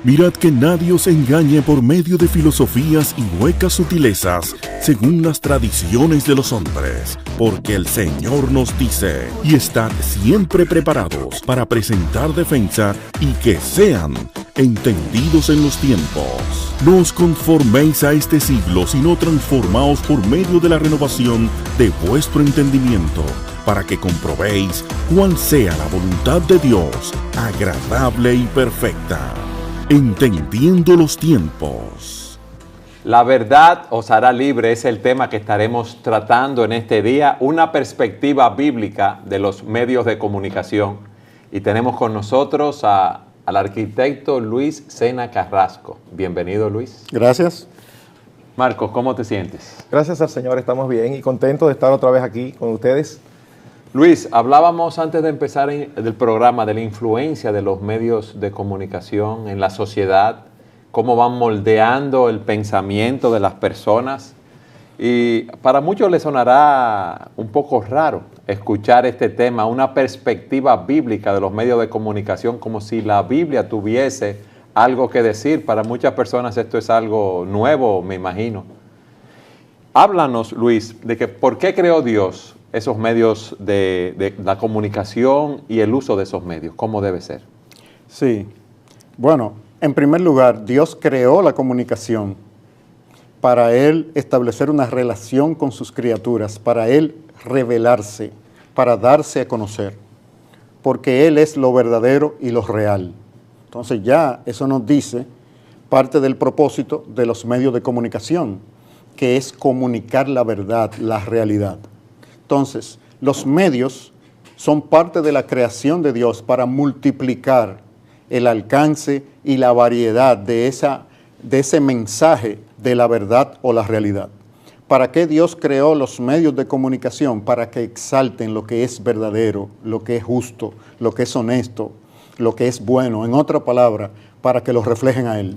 Mirad que nadie os engañe por medio de filosofías y huecas sutilezas, según las tradiciones de los hombres, porque el Señor nos dice, y estad siempre preparados para presentar defensa y que sean entendidos en los tiempos. No os conforméis a este siglo, sino transformaos por medio de la renovación de vuestro entendimiento, para que comprobéis cuál sea la voluntad de Dios, agradable y perfecta. Entendiendo los tiempos. La verdad os hará libre es el tema que estaremos tratando en este día, una perspectiva bíblica de los medios de comunicación. Y tenemos con nosotros al arquitecto Luis Sena Carrasco. Bienvenido, Luis. Gracias. Marcos, ¿cómo te sientes? Gracias al Señor, estamos bien y contentos de estar otra vez aquí con ustedes. Luis, hablábamos antes de empezar del programa de la influencia de los medios de comunicación en la sociedad, cómo van moldeando el pensamiento de las personas. Y para muchos les sonará un poco raro escuchar este tema, una perspectiva bíblica de los medios de comunicación, como si la Biblia tuviese algo que decir. Para muchas personas esto es algo nuevo, me imagino. Háblanos, Luis, de que por qué creó Dios esos medios de la comunicación y el uso de esos medios, ¿cómo debe ser? Sí, bueno, en primer lugar, Dios creó la comunicación para Él establecer una relación con sus criaturas, para Él revelarse, para darse a conocer, porque Él es lo verdadero y lo real. Entonces ya eso nos dice parte del propósito de los medios de comunicación, que es comunicar la verdad, la realidad. Entonces, los medios son parte de la creación de Dios para multiplicar el alcance y la variedad de ese mensaje de la verdad o la realidad. ¿Para qué Dios creó los medios de comunicación? Para que exalten lo que es verdadero, lo que es justo, lo que es honesto, lo que es bueno. En otra palabra, para que los reflejen a Él.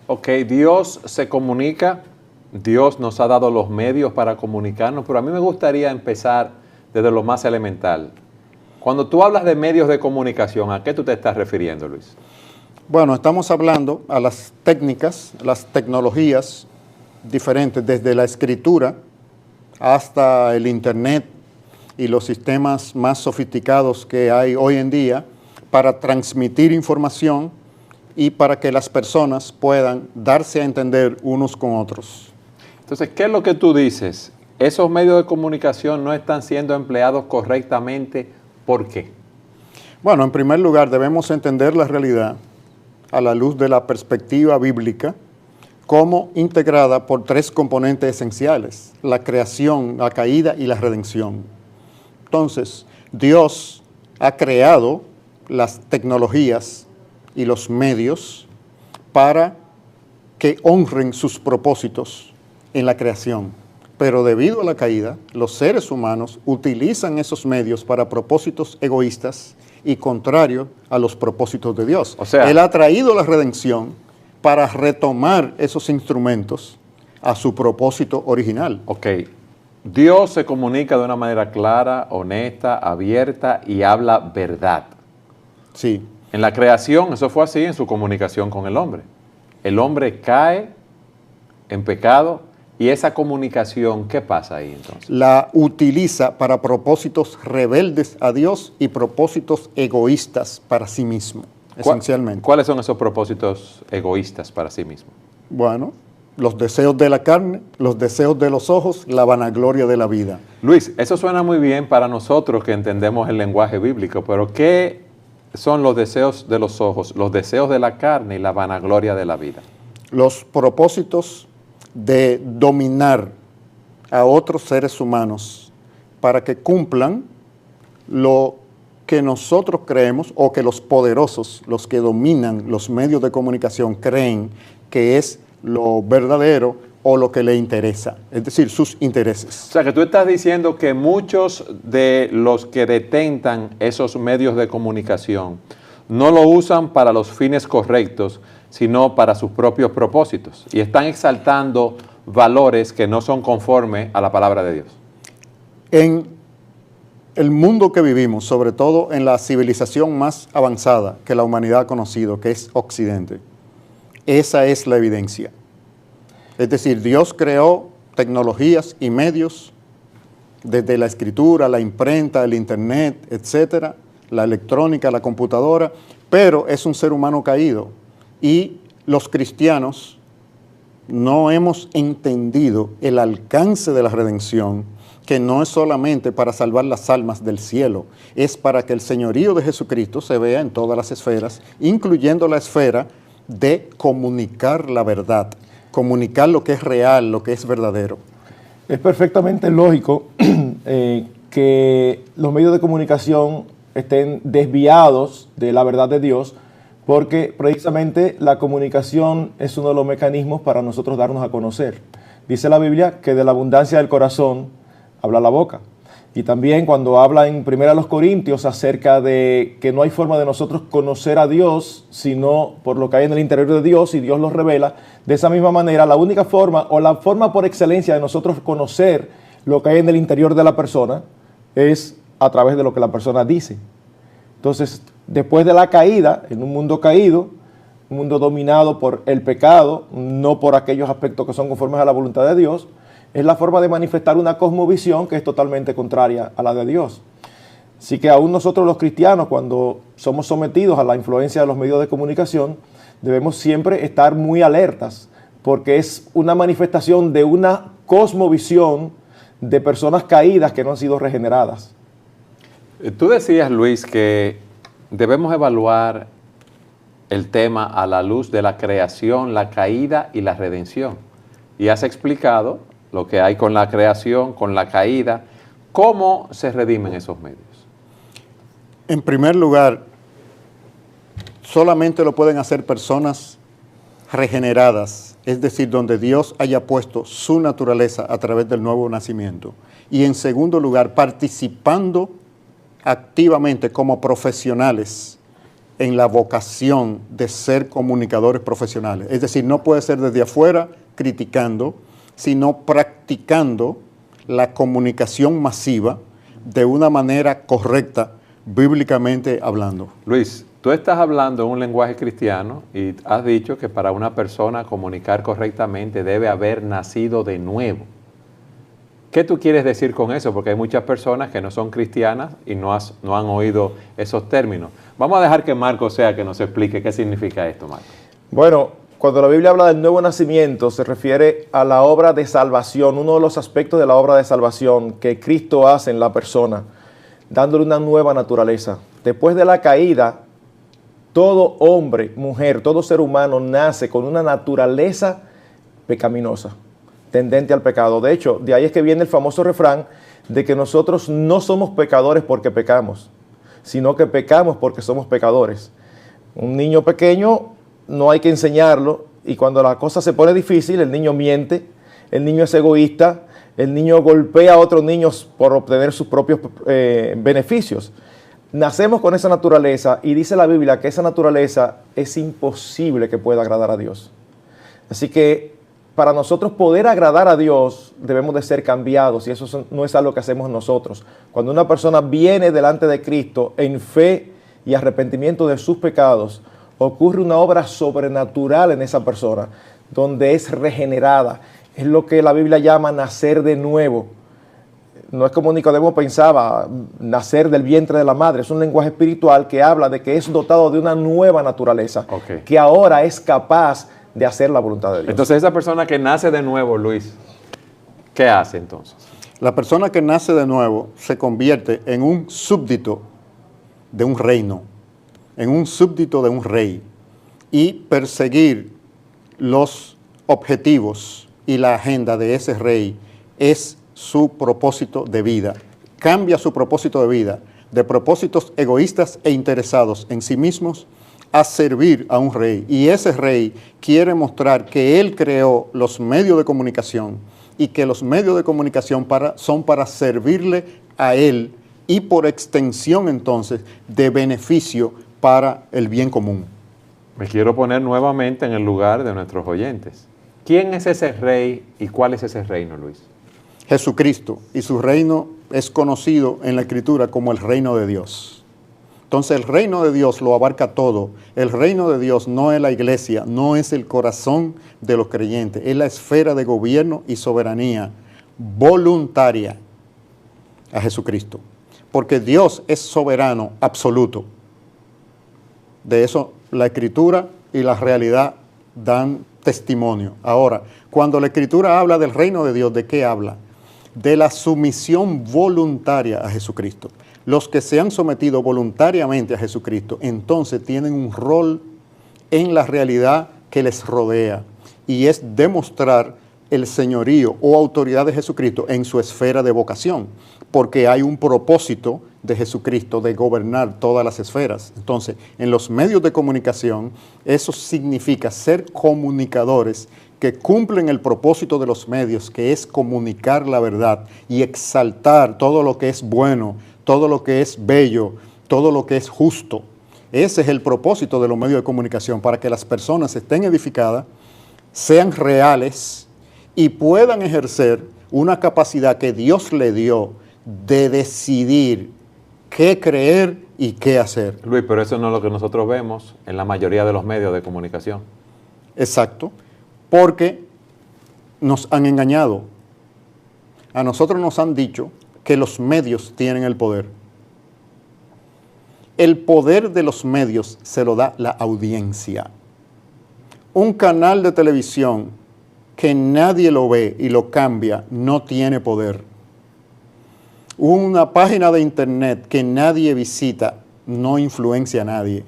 Ok, Dios se comunica. Dios nos ha dado los medios para comunicarnos, pero a mí me gustaría empezar desde lo más elemental. Cuando tú hablas de medios de comunicación, ¿a qué tú te estás refiriendo, Luis? Bueno, estamos hablando a las técnicas, las tecnologías diferentes, desde la escritura hasta el Internet y los sistemas más sofisticados que hay hoy en día para transmitir información y para que las personas puedan darse a entender unos con otros. Entonces, ¿qué es lo que tú dices? ¿Esos medios de comunicación no están siendo empleados correctamente? ¿Por qué? Bueno, en primer lugar, debemos entender la realidad a la luz de la perspectiva bíblica como integrada por tres componentes esenciales: la creación, la caída y la redención. Entonces, Dios ha creado las tecnologías y los medios para que honren sus propósitos en la creación, pero debido a la caída, los seres humanos utilizan esos medios para propósitos egoístas y contrarios a los propósitos de Dios. O sea, Él ha traído la redención para retomar esos instrumentos a su propósito original. Ok, Dios se comunica de una manera clara, honesta, abierta y habla verdad. Sí. En la creación, eso fue así en su comunicación con el hombre. El hombre cae en pecado. ¿Y esa comunicación qué pasa ahí entonces? La utiliza para propósitos rebeldes a Dios y propósitos egoístas para sí mismo, esencialmente. ¿Cuáles son esos propósitos egoístas para sí mismo? Bueno, los deseos de la carne, los deseos de los ojos, la vanagloria de la vida. Luis, eso suena muy bien para nosotros que entendemos el lenguaje bíblico, pero ¿qué son los deseos de los ojos, los deseos de la carne y la vanagloria de la vida? Los propósitos de dominar a otros seres humanos para que cumplan lo que nosotros creemos, o que los poderosos, los que dominan los medios de comunicación, creen que es lo verdadero o lo que le interesa, es decir, sus intereses. O sea, que tú estás diciendo que muchos de los que detentan esos medios de comunicación no lo usan para los fines correctos, sino para sus propios propósitos, y están exaltando valores que no son conformes a la palabra de Dios. En el mundo que vivimos, sobre todo en la civilización más avanzada que la humanidad ha conocido, que es Occidente, Esa es la evidencia. Es decir, Dios creó tecnologías y medios, desde la escritura, la imprenta, el internet, etcétera, la electrónica, la computadora, pero es un ser humano caído. Y los cristianos no hemos entendido el alcance de la redención, que no es solamente para salvar las almas del cielo, es para que el señorío de Jesucristo se vea en todas las esferas, incluyendo la esfera de comunicar la verdad, comunicar lo que es real, lo que es verdadero. Es perfectamente lógico que los medios de comunicación estén desviados de la verdad de Dios, porque precisamente la comunicación es uno de los mecanismos para nosotros darnos a conocer. Dice la Biblia que de la abundancia del corazón habla la boca. Y también cuando habla en 1 Corintios acerca de que no hay forma de nosotros conocer a Dios, sino por lo que hay en el interior de Dios y Dios lo revela, de esa misma manera la única forma o la forma por excelencia de nosotros conocer lo que hay en el interior de la persona es a través de lo que la persona dice. Entonces, después de la caída, en un mundo caído, un mundo dominado por el pecado, no por aquellos aspectos que son conformes a la voluntad de Dios, es la forma de manifestar una cosmovisión que es totalmente contraria a la de Dios. Así que aún nosotros los cristianos, cuando somos sometidos a la influencia de los medios de comunicación, debemos siempre estar muy alertas, porque es una manifestación de una cosmovisión de personas caídas que no han sido regeneradas. Tú decías, Luis, que debemos evaluar el tema a la luz de la creación, la caída y la redención. Y has explicado lo que hay con la creación, con la caída. ¿Cómo se redimen esos medios? En primer lugar, solamente lo pueden hacer personas regeneradas, es decir, donde Dios haya puesto su naturaleza a través del nuevo nacimiento. Y en segundo lugar, participando activamente como profesionales en la vocación de ser comunicadores profesionales. Es decir, no puede ser desde afuera criticando, sino practicando la comunicación masiva de una manera correcta, bíblicamente hablando. Luis, tú estás hablando en un lenguaje cristiano y has dicho que para una persona comunicar correctamente debe haber nacido de nuevo. ¿Qué tú quieres decir con eso? Porque hay muchas personas que no son cristianas y no han oído esos términos. Vamos a dejar que Marco sea que nos explique qué significa esto, Marco. Bueno, cuando la Biblia habla del nuevo nacimiento, se refiere a la obra de salvación, uno de los aspectos de la obra de salvación que Cristo hace en la persona, dándole una nueva naturaleza. Después de la caída, todo hombre, mujer, todo ser humano nace con una naturaleza pecaminosa, tendente al pecado. De hecho, de ahí es que viene el famoso refrán de que nosotros no somos pecadores porque pecamos, sino que pecamos porque somos pecadores. Un niño pequeño no hay que enseñarlo, y cuando la cosa se pone difícil, el niño miente, el niño es egoísta, el niño golpea a otros niños por obtener sus propios beneficios. Nacemos con esa naturaleza y dice la Biblia que esa naturaleza es imposible que pueda agradar a Dios. Así que para nosotros poder agradar a Dios debemos de ser cambiados, y eso no es algo que hacemos nosotros. Cuando una persona viene delante de Cristo en fe y arrepentimiento de sus pecados, ocurre una obra sobrenatural en esa persona, donde es regenerada. Es lo que la Biblia llama nacer de nuevo. No es como Nicodemo pensaba, nacer del vientre de la madre. Es un lenguaje espiritual que habla de que es dotado de una nueva naturaleza, que ahora es capaz de hacer la voluntad de Dios. Entonces, esa persona que nace de nuevo, Luis, ¿qué hace entonces? La persona que nace de nuevo se convierte en un súbdito de un reino, en un súbdito de un rey, y perseguir los objetivos y la agenda de ese rey es su propósito de vida. Cambia su propósito de vida de propósitos egoístas e interesados en sí mismos a servir a un rey. Y ese rey quiere mostrar que él creó los medios de comunicación y que los medios de comunicación son para servirle a él y por extensión entonces de beneficio para el bien común. Me quiero poner nuevamente en el lugar de nuestros oyentes. ¿Quién es ese rey y cuál es ese reino, Luis? Jesucristo, y su reino es conocido en la Escritura como el reino de Dios. Entonces el reino de Dios lo abarca todo. El reino de Dios no es la iglesia, no es el corazón de los creyentes, es la esfera de gobierno y soberanía voluntaria a Jesucristo. Porque Dios es soberano absoluto. De eso la Escritura y la realidad dan testimonio. Ahora, cuando la Escritura habla del reino de Dios, ¿de qué habla? De la sumisión voluntaria a Jesucristo. Los que se han sometido voluntariamente a Jesucristo, entonces tienen un rol en la realidad que les rodea, y es demostrar el señorío o autoridad de Jesucristo en su esfera de vocación, porque hay un propósito de Jesucristo de gobernar todas las esferas. Entonces, en los medios de comunicación, eso significa ser comunicadores que cumplen el propósito de los medios, que es comunicar la verdad y exaltar todo lo que es bueno, todo lo que es bello, todo lo que es justo. Ese es el propósito de los medios de comunicación, para que las personas estén edificadas, sean reales y puedan ejercer una capacidad que Dios le dio de decidir qué creer y qué hacer. Luis, pero eso no es lo que nosotros vemos en la mayoría de los medios de comunicación. Exacto, porque nos han engañado. A nosotros nos han dicho que los medios tienen el poder. El poder de los medios se lo da la audiencia. Un canal de televisión que nadie lo ve y lo cambia no tiene poder. Una página de internet que nadie visita no influencia a nadie.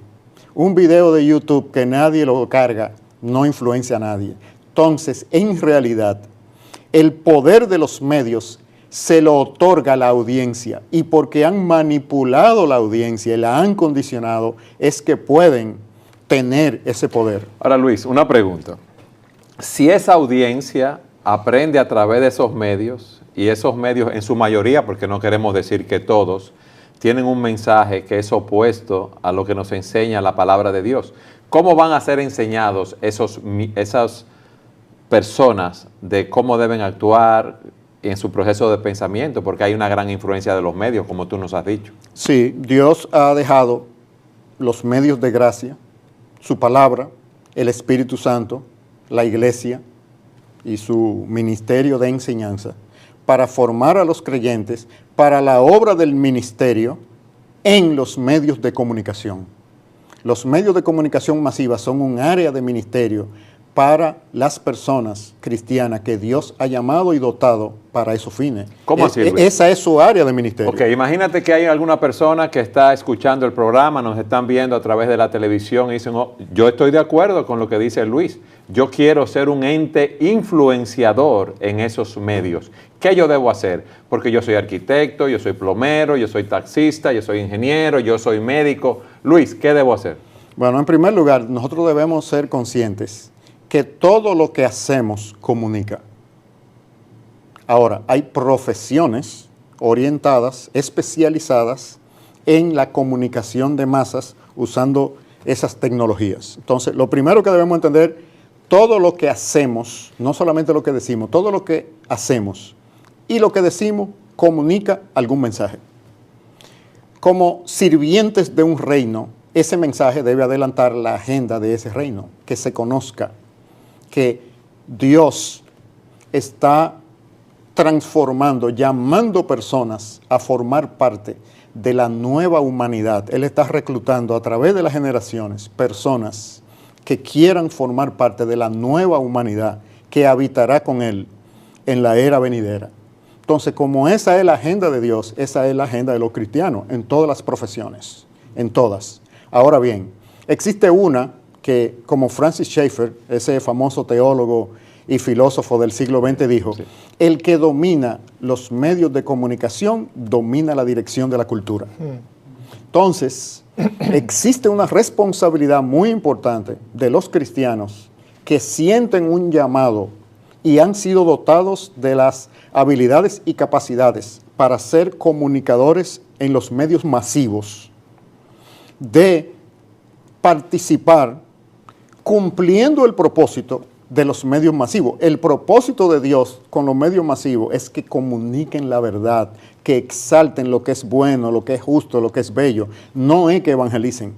Un video de YouTube que nadie lo carga no influencia a nadie. Entonces, en realidad, el poder de los medios se lo otorga a la audiencia, y porque han manipulado la audiencia y la han condicionado, es que pueden tener ese poder. Ahora, Luis, una pregunta. Si esa audiencia aprende a través de esos medios, y esos medios en su mayoría, porque no queremos decir que todos, tienen un mensaje que es opuesto a lo que nos enseña la palabra de Dios, ¿cómo van a ser enseñados esas personas de cómo deben actuar en su proceso de pensamiento? Porque hay una gran influencia de los medios, como tú nos has dicho. Sí, Dios ha dejado los medios de gracia, su palabra, el Espíritu Santo, la iglesia y su ministerio de enseñanza, para formar a los creyentes para la obra del ministerio en los medios de comunicación. Los medios de comunicación masiva son un área de ministerio para las personas cristianas que Dios ha llamado y dotado para esos fines. ¿Cómo así, Luis? Esa es su área de ministerio. Ok, imagínate que hay alguna persona que está escuchando el programa, nos están viendo a través de la televisión y dicen, oh, yo estoy de acuerdo con lo que dice Luis, yo quiero ser un ente influenciador en esos medios. ¿Qué yo debo hacer? Porque yo soy arquitecto, yo soy plomero, yo soy taxista, yo soy ingeniero, yo soy médico. Luis, ¿qué debo hacer? Bueno, en primer lugar, nosotros debemos ser conscientes que todo lo que hacemos comunica. Ahora, hay profesiones orientadas, especializadas en la comunicación de masas usando esas tecnologías. Entonces, lo primero que debemos entender, todo lo que hacemos, no solamente lo que decimos, todo lo que hacemos y lo que decimos comunica algún mensaje. Como sirvientes de un reino, ese mensaje debe adelantar la agenda de ese reino, que se conozca que Dios está transformando, llamando personas a formar parte de la nueva humanidad. Él está reclutando a través de las generaciones personas que quieran formar parte de la nueva humanidad que habitará con Él en la era venidera. Entonces, como esa es la agenda de Dios, esa es la agenda de los cristianos en todas las profesiones, en todas. Ahora bien, existe una que, como Francis Schaeffer, ese famoso teólogo y filósofo del siglo XX, dijo, sí, el que domina los medios de comunicación domina la dirección de la cultura. Entonces, existe una responsabilidad muy importante de los cristianos que sienten un llamado y han sido dotados de las habilidades y capacidades para ser comunicadores en los medios masivos, de participar cumpliendo el propósito de los medios masivos. El propósito de Dios con los medios masivos es que comuniquen la verdad, que exalten lo que es bueno, lo que es justo, lo que es bello. No es que evangelicen.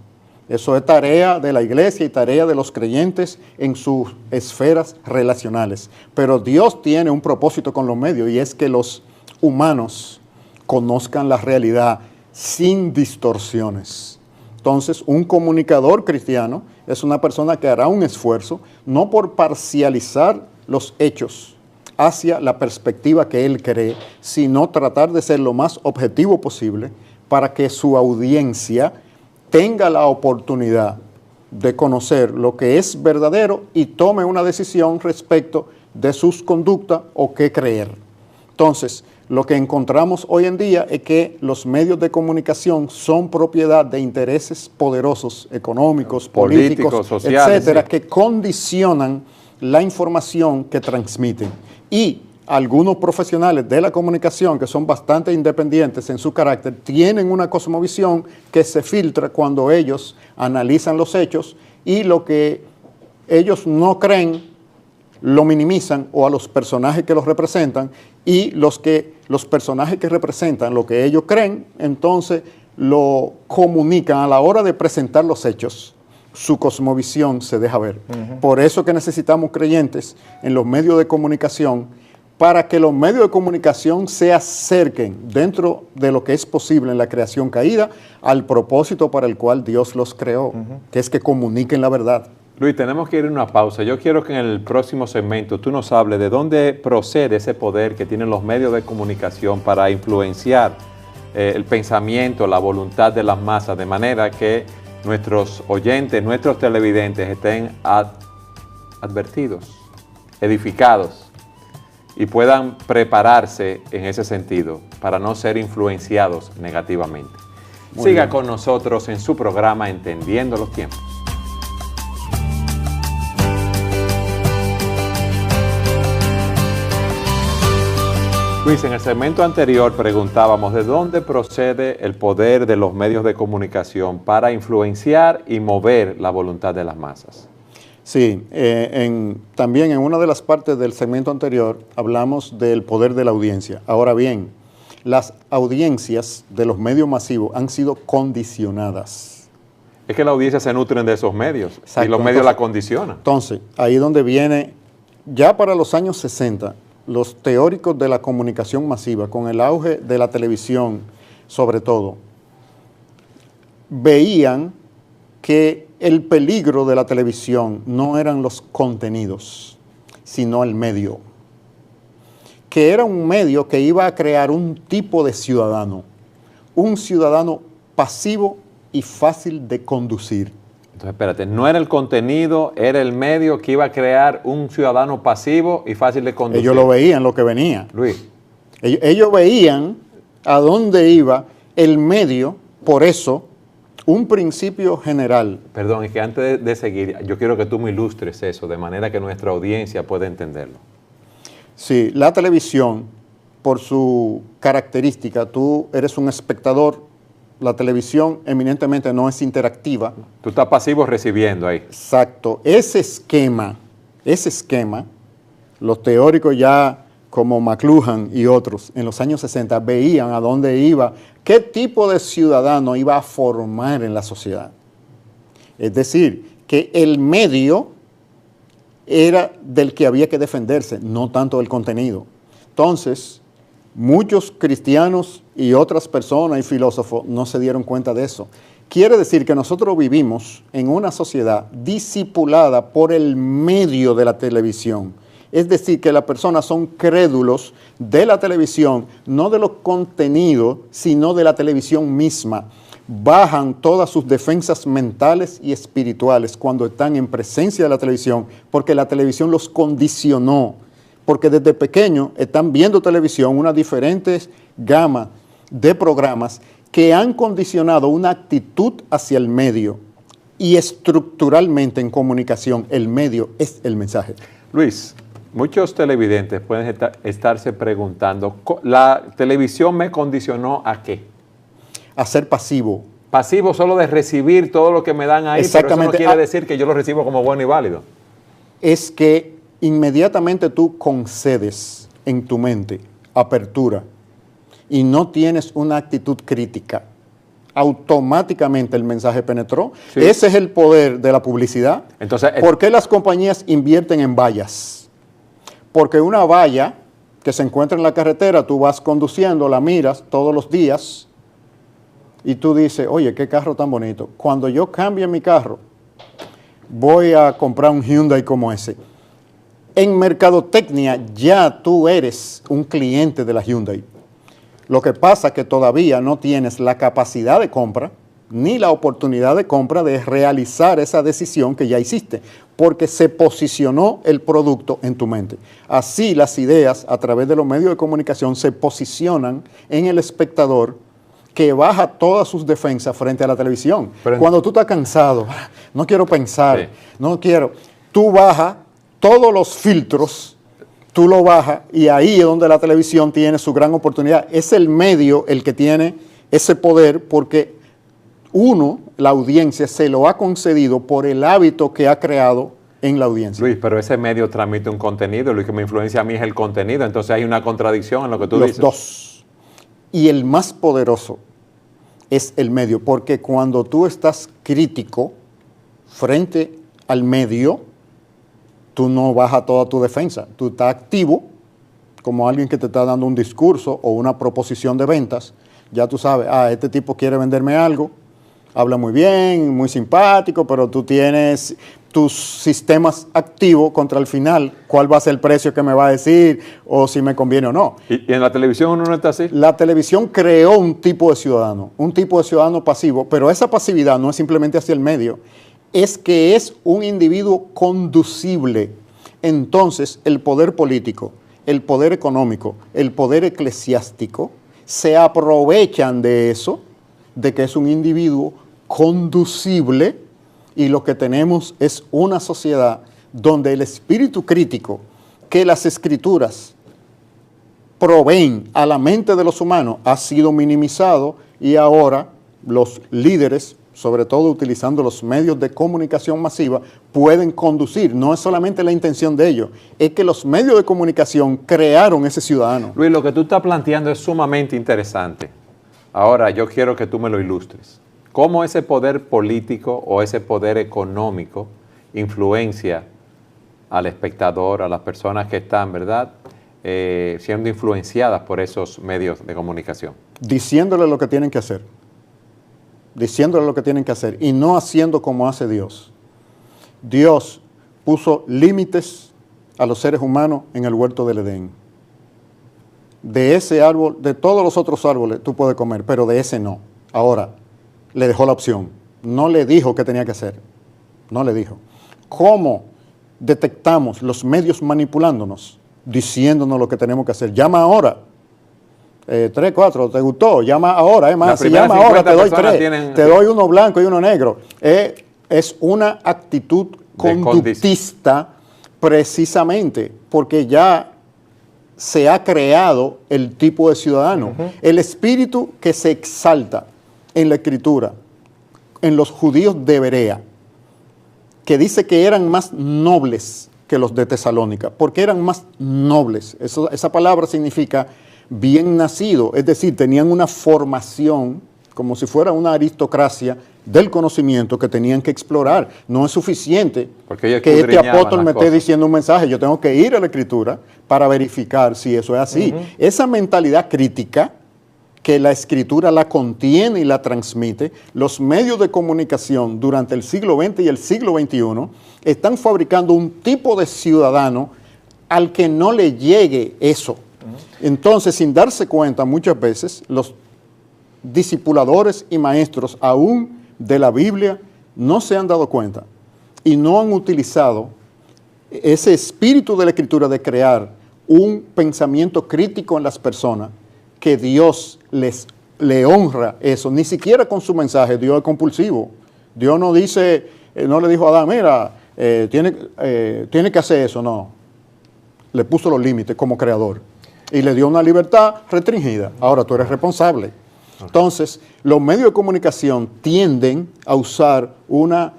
Eso es tarea de la iglesia y tarea de los creyentes en sus esferas relacionales. Pero Dios tiene un propósito con los medios y es que los humanos conozcan la realidad sin distorsiones. Entonces, un comunicador cristiano es una persona que hará un esfuerzo, no por parcializar los hechos hacia la perspectiva que él cree, sino tratar de ser lo más objetivo posible para que su audiencia tenga la oportunidad de conocer lo que es verdadero y tome una decisión respecto de sus conductas o qué creer. Entonces, lo que encontramos hoy en día es que los medios de comunicación son propiedad de intereses poderosos, económicos, políticos, sociales, etcétera, sí, que condicionan la información que transmiten. Y algunos profesionales de la comunicación, que son bastante independientes en su carácter, tienen una cosmovisión que se filtra cuando ellos analizan los hechos y lo que ellos no creen lo minimizan o a los personajes que los representan, y los personajes que representan lo que ellos creen, entonces lo comunican a la hora de presentar los hechos. Su cosmovisión se deja ver. Por eso que necesitamos creyentes en los medios de comunicación, para que los medios de comunicación se acerquen dentro de lo que es posible en la creación caída al propósito para el cual Dios los creó, que es que comuniquen la verdad. Luis, tenemos que ir a una pausa. Yo quiero que en el próximo segmento tú nos hables de dónde procede ese poder que tienen los medios de comunicación para influenciar el pensamiento, la voluntad de las masas, de manera que nuestros oyentes, nuestros televidentes estén advertidos, edificados y puedan prepararse en ese sentido para no ser influenciados negativamente. Siga con nosotros en su programa Entendiendo los Tiempos. Luis, en el segmento anterior preguntábamos de dónde procede el poder de los medios de comunicación para influenciar y mover la voluntad de las masas. Sí, también en una de las partes del segmento anterior hablamos del poder de la audiencia. Ahora bien, las audiencias de los medios masivos han sido condicionadas. Es que la audiencia se nutre de esos medios. Exacto. Y los medios la condicionan. Entonces, ahí es donde viene, ya para los años 60, los teóricos de la comunicación masiva, con el auge de la televisión sobre todo, veían que el peligro de la televisión no eran los contenidos, sino el medio. Que era un medio que iba a crear un tipo de ciudadano, un ciudadano pasivo y fácil de conducir. Entonces, espérate, no era el contenido, era el medio que iba a crear un ciudadano pasivo y fácil de conducir. Ellos lo veían, lo que venía. Luis. Ellos veían a dónde iba el medio, por eso, un principio general. Perdón, es que antes de seguir, yo quiero que tú me ilustres eso, de manera que nuestra audiencia pueda entenderlo. Sí, la televisión, por su característica, tú eres un espectador. La televisión eminentemente no es interactiva. Tú estás pasivo recibiendo ahí. Exacto. Ese esquema, los teóricos ya como McLuhan y otros en los años 60 veían a dónde iba, qué tipo de ciudadano iba a formar en la sociedad. Es decir, que el medio era del que había que defenderse, no tanto el contenido. Entonces, muchos cristianos y otras personas y filósofos no se dieron cuenta de eso. Quiere decir que nosotros vivimos en una sociedad discipulada por el medio de la televisión. Es decir, que las personas son crédulos de la televisión, no de los contenidos, sino de la televisión misma. Bajan todas sus defensas mentales y espirituales cuando están en presencia de la televisión, porque la televisión los condicionó. Porque desde pequeños están viendo televisión, una diferente gama de programas que han condicionado una actitud hacia el medio. Y estructuralmente en comunicación, el medio es el mensaje. Luis, muchos televidentes pueden estarse preguntando, ¿la televisión me condicionó a qué? A ser pasivo. Pasivo solo de recibir todo lo que me dan ahí, pero eso no quiere decir que yo lo recibo como bueno y válido. Es que inmediatamente tú concedes en tu mente apertura y no tienes una actitud crítica, automáticamente el mensaje penetró. Sí. Ese es el poder de la publicidad. Entonces, ¿por qué las compañías invierten en vallas? Porque una valla que se encuentra en la carretera, tú vas conduciendo, la miras todos los días y tú dices, oye, qué carro tan bonito. Cuando yo cambie mi carro, voy a comprar un Hyundai como ese. En mercadotecnia ya tú eres un cliente de la Hyundai. Lo que pasa es que todavía no tienes la capacidad de compra ni la oportunidad de compra de realizar esa decisión que ya hiciste, porque se posicionó el producto en tu mente. Así las ideas a través de los medios de comunicación se posicionan en el espectador, que baja todas sus defensas frente a la televisión. Pero cuando tú estás cansado, no quiero pensar, sí, no quiero, tú bajas todos los filtros, tú lo bajas y ahí es donde la televisión tiene su gran oportunidad. Es el medio el que tiene ese poder porque uno, la audiencia, se lo ha concedido por el hábito que ha creado en la audiencia. Luis, pero ese medio transmite un contenido, lo que me influencia a mí es el contenido, entonces hay una contradicción en lo que tú dices. Los dos. Y el más poderoso es el medio, porque cuando tú estás crítico frente al medio, tú no bajas toda tu defensa, tú estás activo como alguien que te está dando un discurso o una proposición de ventas. Ya tú sabes, este tipo quiere venderme algo, habla muy bien, muy simpático, pero tú tienes tus sistemas activos contra el final, cuál va a ser el precio que me va a decir o si me conviene o no. ¿Y en la televisión uno no está así? La televisión creó un tipo de ciudadano pasivo, pero esa pasividad no es simplemente hacia el medio, es que es un individuo conducible. Entonces, el poder político, el poder económico, el poder eclesiástico, se aprovechan de eso, de que es un individuo conducible, y lo que tenemos es una sociedad donde el espíritu crítico que las escrituras proveen a la mente de los humanos ha sido minimizado y ahora los líderes, sobre todo utilizando los medios de comunicación masiva, pueden conducir. No es solamente la intención de ellos, es que los medios de comunicación crearon ese ciudadano. Luis, lo que tú estás planteando es sumamente interesante. Ahora, yo quiero que tú me lo ilustres. ¿Cómo ese poder político o ese poder económico influencia al espectador, a las personas que están, ¿verdad?, siendo influenciadas por esos medios de comunicación? Diciéndole lo que tienen que hacer. Diciéndole lo que tienen que hacer y no haciendo como hace Dios. Dios puso límites a los seres humanos en el huerto del Edén. De ese árbol, de todos los otros árboles tú puedes comer, pero de ese no. Ahora, le dejó la opción. No le dijo qué tenía que hacer. No le dijo. ¿Cómo detectamos los medios manipulándonos? Diciéndonos lo que tenemos que hacer. Llama ahora. 3, 4, ¿te gustó? Llama ahora, es más, si llama ahora te doy 3, te doy uno blanco y uno negro. Es una actitud conductista precisamente porque ya se ha creado el tipo de ciudadano. El espíritu que se exalta en la Escritura, en los judíos de Berea, que dice que eran más nobles que los de Tesalónica. ¿Por qué eran más nobles? Esa palabra significa bien nacido, es decir, tenían una formación como si fuera una aristocracia del conocimiento que tenían que explorar. No es suficiente que este apóstol me esté diciendo un mensaje, yo tengo que ir a la Escritura para verificar si eso es así. Esa mentalidad crítica que la Escritura la contiene y la transmite, los medios de comunicación durante el siglo XX y el siglo XXI están fabricando un tipo de ciudadano al que no le llegue eso. Entonces, sin darse cuenta, muchas veces los discipuladores y maestros aún de la Biblia no se han dado cuenta y no han utilizado ese espíritu de la Escritura de crear un pensamiento crítico en las personas, que Dios le honra eso. Ni siquiera con su mensaje Dios es compulsivo. Dios no dice, no le dijo a Adán, mira, tiene que hacer eso, no. Le puso los límites como creador y le dio una libertad restringida. Ahora tú eres responsable. Entonces, los medios de comunicación tienden a usar una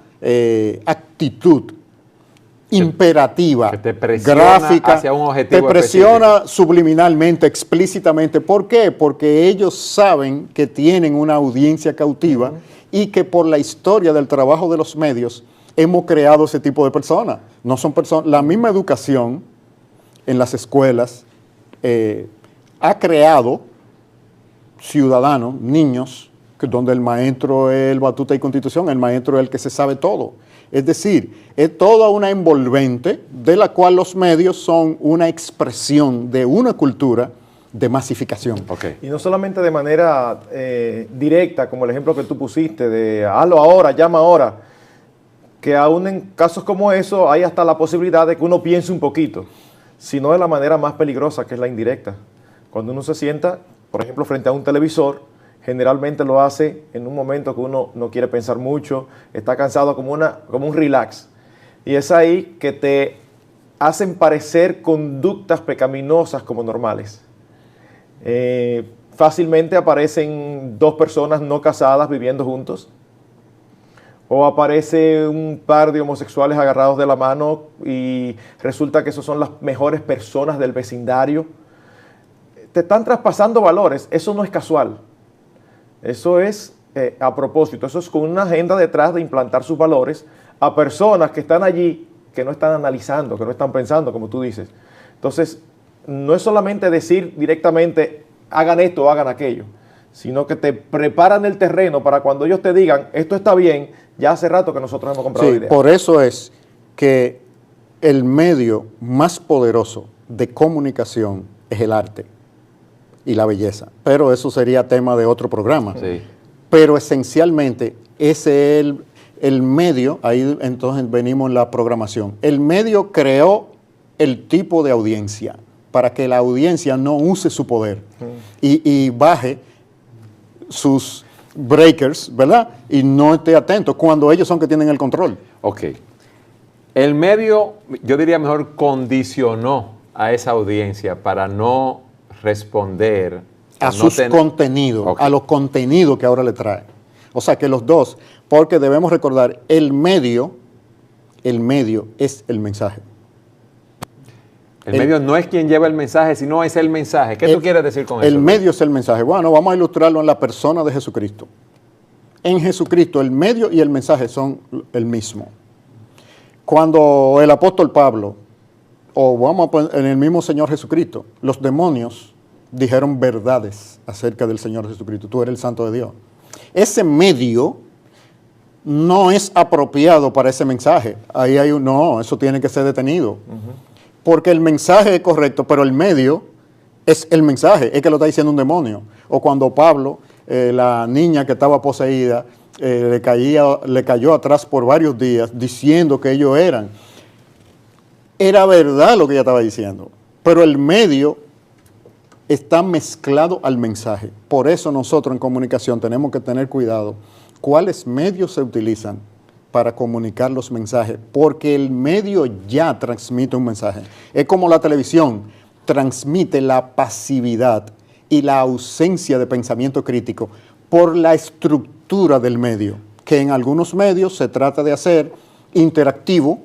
actitud imperativa, que te presiona gráfica, hacia un objetivo te presiona subliminalmente, explícitamente. ¿Por qué? Porque ellos saben que tienen una audiencia cautiva y que por la historia del trabajo de los medios hemos creado ese tipo de personas. No son personas, la misma educación en las escuelas ha creado ciudadanos, niños, donde el maestro es el batuta y constitución, el maestro es el que se sabe todo. Es decir, es toda una envolvente de la cual los medios son una expresión de una cultura de masificación. Okay. Y no solamente de manera directa, como el ejemplo que tú pusiste, de hazlo ahora, llama ahora, que aún en casos como eso hay hasta la posibilidad de que uno piense un poquito, sino de la manera más peligrosa, que es la indirecta. Cuando uno se sienta, por ejemplo, frente a un televisor, generalmente lo hace en un momento que uno no quiere pensar mucho, está cansado, como un relax. Y es ahí que te hacen parecer conductas pecaminosas como normales. Fácilmente aparecen dos personas no casadas viviendo juntos, o aparece un par de homosexuales agarrados de la mano y resulta que esos son las mejores personas del vecindario. Te están traspasando valores, eso no es casual. Eso es a propósito, eso es con una agenda detrás de implantar sus valores a personas que están allí, que no están analizando, que no están pensando, como tú dices. Entonces, no es solamente decir directamente, hagan esto o hagan aquello, sino que te preparan el terreno para cuando ellos te digan, esto está bien, ya hace rato que nosotros hemos comprado la idea. Por eso es que el medio más poderoso de comunicación es el arte y la belleza, pero eso sería tema de otro programa. Sí. Pero esencialmente ese es el medio, ahí entonces venimos en la programación. El medio creó el tipo de audiencia para que la audiencia no use su poder y baje sus breakers, ¿verdad? Y no esté atento cuando ellos son que tienen el control. Ok. El medio, yo diría mejor, condicionó a esa audiencia para no responder a sus contenidos, okay, a los contenidos que ahora le trae. O sea que los dos, porque debemos recordar, el medio es el mensaje. El medio no es quien lleva el mensaje, sino es el mensaje. ¿Qué tú quieres decir con eso? El medio es el mensaje. Bueno, vamos a ilustrarlo en la persona de Jesucristo. En Jesucristo el medio y el mensaje son el mismo. Cuando el apóstol Pablo, o vamos a poner en el mismo Señor Jesucristo, los demonios dijeron verdades acerca del Señor Jesucristo. Tú eres el Santo de Dios. Ese medio no es apropiado para ese mensaje. Ahí hay no, eso tiene que ser detenido. Porque el mensaje es correcto, pero el medio es el mensaje, es que lo está diciendo un demonio. O cuando Pablo, la niña que estaba poseída, le cayó atrás por varios días diciendo que ellos eran. Era verdad lo que ella estaba diciendo, pero el medio está mezclado al mensaje. Por eso nosotros en comunicación tenemos que tener cuidado cuáles medios se utilizan para comunicar los mensajes, porque el medio ya transmite un mensaje. Es como la televisión transmite la pasividad y la ausencia de pensamiento crítico por la estructura del medio, que en algunos medios se trata de hacer interactivo,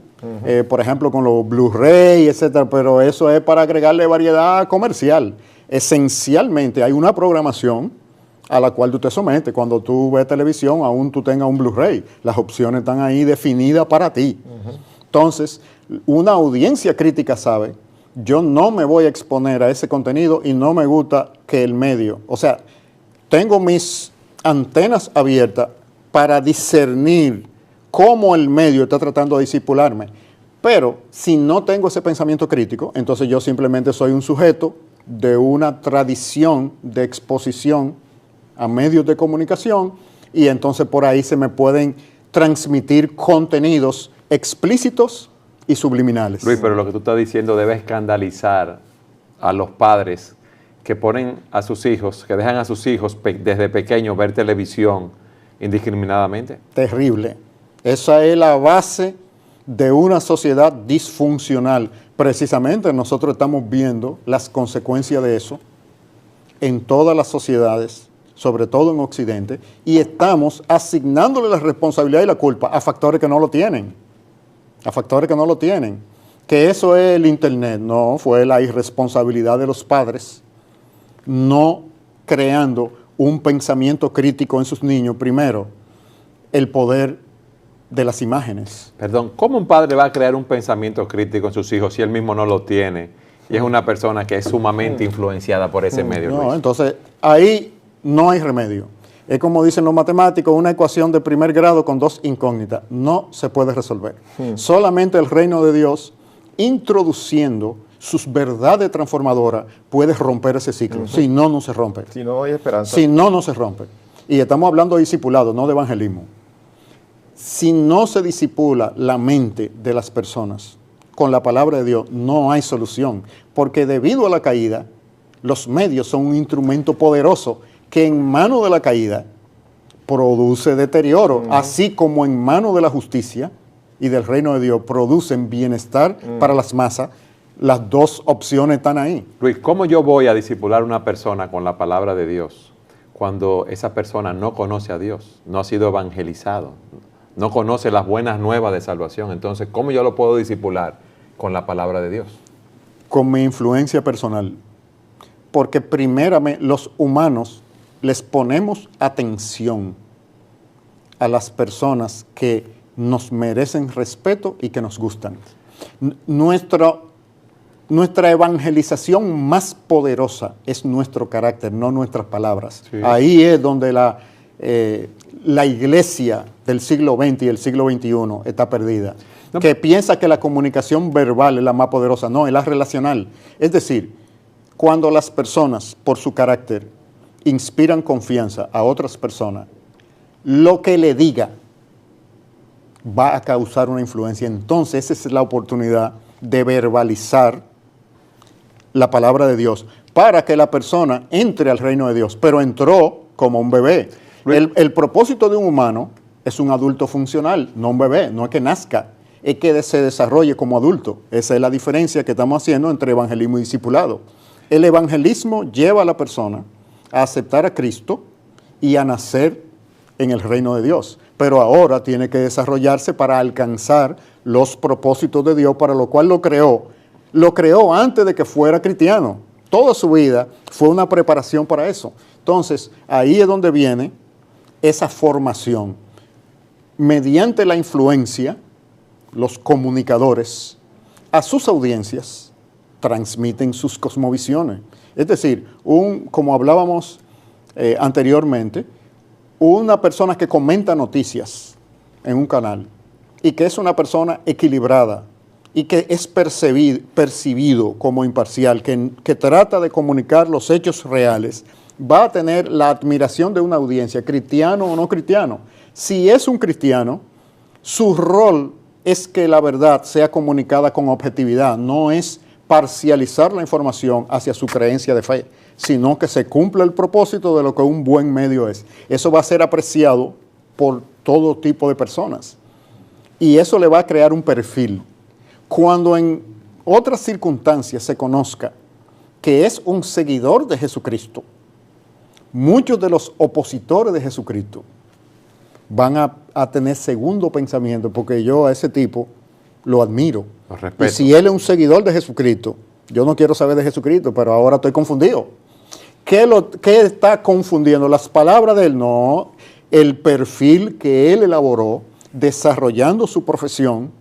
por ejemplo con los Blu-ray, etcétera, pero eso es para agregarle variedad comercial. Esencialmente hay una programación a la cual tú te sometes. Cuando tú ves televisión, aún tú tengas un Blu-ray, las opciones están ahí definidas para ti. Entonces, una audiencia crítica sabe, yo no me voy a exponer a ese contenido y no me gusta que el medio, o sea, tengo mis antenas abiertas para discernir cómo el medio está tratando de disipularme. Pero si no tengo ese pensamiento crítico, entonces yo simplemente soy un sujeto de una tradición de exposición a medios de comunicación y entonces por ahí se me pueden transmitir contenidos explícitos y subliminales. Luis, pero lo que tú estás diciendo debe escandalizar a los padres que ponen a sus hijos, que dejan a sus hijos desde pequeños ver televisión indiscriminadamente. Terrible. Esa es la base de una sociedad disfuncional. Precisamente nosotros estamos viendo las consecuencias de eso en todas las sociedades, sobre todo en Occidente, y estamos asignándole la responsabilidad y la culpa a factores que no lo tienen. a factores que no lo tienen. Que eso es el Internet, no, fue la irresponsabilidad de los padres no creando un pensamiento crítico en sus niños. Primero, el poder de las imágenes. Perdón, ¿cómo un padre va a crear un pensamiento crítico en sus hijos si él mismo no lo tiene y es una persona que es sumamente influenciada por ese medio, No, Luis? entonces, ahí no hay remedio. Es como dicen los matemáticos, una ecuación de primer grado con dos incógnitas. No se puede resolver. Solamente el reino de Dios, introduciendo sus verdades transformadoras, puede romper ese ciclo. Si no, no se rompe. Si no hay esperanza. Si no, no se rompe. Y estamos hablando de discipulado, no de evangelismo. Si no se disipula la mente de las personas con la palabra de Dios, no hay solución. Porque debido a la caída, los medios son un instrumento poderoso que en mano de la caída produce deterioro, así como en mano de la justicia y del reino de Dios producen bienestar para las masas. Las dos opciones están ahí. Luis, ¿cómo yo voy a discipular a una persona con la palabra de Dios cuando esa persona no conoce a Dios, no ha sido evangelizado, no conoce las buenas nuevas de salvación? Entonces, ¿cómo yo lo puedo discipular con la palabra de Dios? Con mi influencia personal. Porque primeramente los humanos les ponemos atención a las personas que nos merecen respeto y que nos gustan. Nuestra evangelización más poderosa es nuestro carácter, no nuestras palabras. Sí. Ahí es donde la iglesia del siglo XX y el siglo XXI está perdida. No. Que piensa que la comunicación verbal es la más poderosa. No, es la relacional. Es decir, cuando las personas, por su carácter, inspiran confianza a otras personas, lo que le diga va a causar una influencia. Entonces, esa es la oportunidad de verbalizar la palabra de Dios para que la persona entre al reino de Dios. Pero entró como un bebé. El propósito de un humano es un adulto funcional, no un bebé. No es que nazca, es que se desarrolle como adulto. Esa es la diferencia que estamos haciendo entre evangelismo y discipulado. El evangelismo lleva a la persona a aceptar a Cristo y a nacer en el reino de Dios. Pero ahora tiene que desarrollarse para alcanzar los propósitos de Dios, para lo cual lo creó. Lo creó antes de que fuera cristiano. Toda su vida fue una preparación para eso. Entonces, ahí es donde viene esa formación. Mediante la influencia, los comunicadores a sus audiencias transmiten sus cosmovisiones. Es decir, como hablábamos anteriormente, una persona que comenta noticias en un canal y que es una persona equilibrada y que es percibido como imparcial, que trata de comunicar los hechos reales, va a tener la admiración de una audiencia, cristiano o no cristiano. Si es un cristiano, su rol es que la verdad sea comunicada con objetividad, no es parcializar la información hacia su creencia de fe, sino que se cumpla el propósito de lo que un buen medio es. Eso va a ser apreciado por todo tipo de personas y eso le va a crear un perfil. Cuando en otras circunstancias se conozca que es un seguidor de Jesucristo, muchos de los opositores de Jesucristo van a tener segundo pensamiento, porque yo a ese tipo lo admiro. Lo respeto. Y si él es un seguidor de Jesucristo, yo no quiero saber de Jesucristo, pero ahora estoy confundido. ¿Qué está confundiendo? ¿Las palabras de él? No, el perfil que él elaboró desarrollando su profesión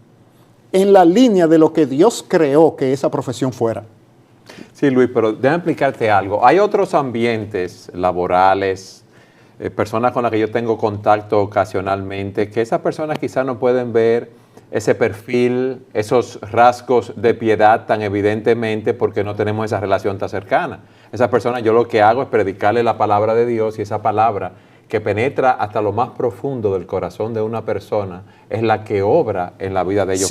en la línea de lo que Dios creó que esa profesión fuera. Sí, Luis, pero déjame explicarte algo. Hay otros ambientes laborales, personas con las que yo tengo contacto ocasionalmente, que esas personas quizás no pueden ver ese perfil, esos rasgos de piedad tan evidentemente porque no tenemos esa relación tan cercana. Esas personas, yo lo que hago es predicarle la palabra de Dios y esa palabra que penetra hasta lo más profundo del corazón de una persona es la que obra en la vida de ellos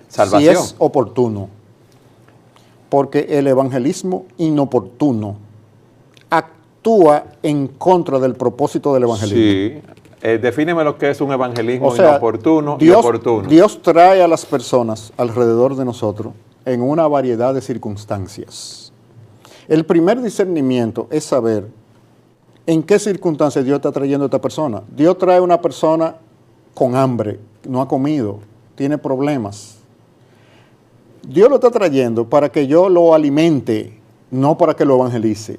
salvación. Si es oportuno, porque el evangelismo inoportuno actúa en contra del propósito del evangelismo. Sí. Defíneme lo que es un evangelismo inoportuno y oportuno. Dios trae a las personas alrededor de nosotros en una variedad de circunstancias. El primer discernimiento es saber en qué circunstancias Dios está trayendo a esta persona. Dios trae a una persona con hambre, no ha comido, tiene problemas. Dios lo está trayendo para que yo lo alimente, no para que lo evangelice.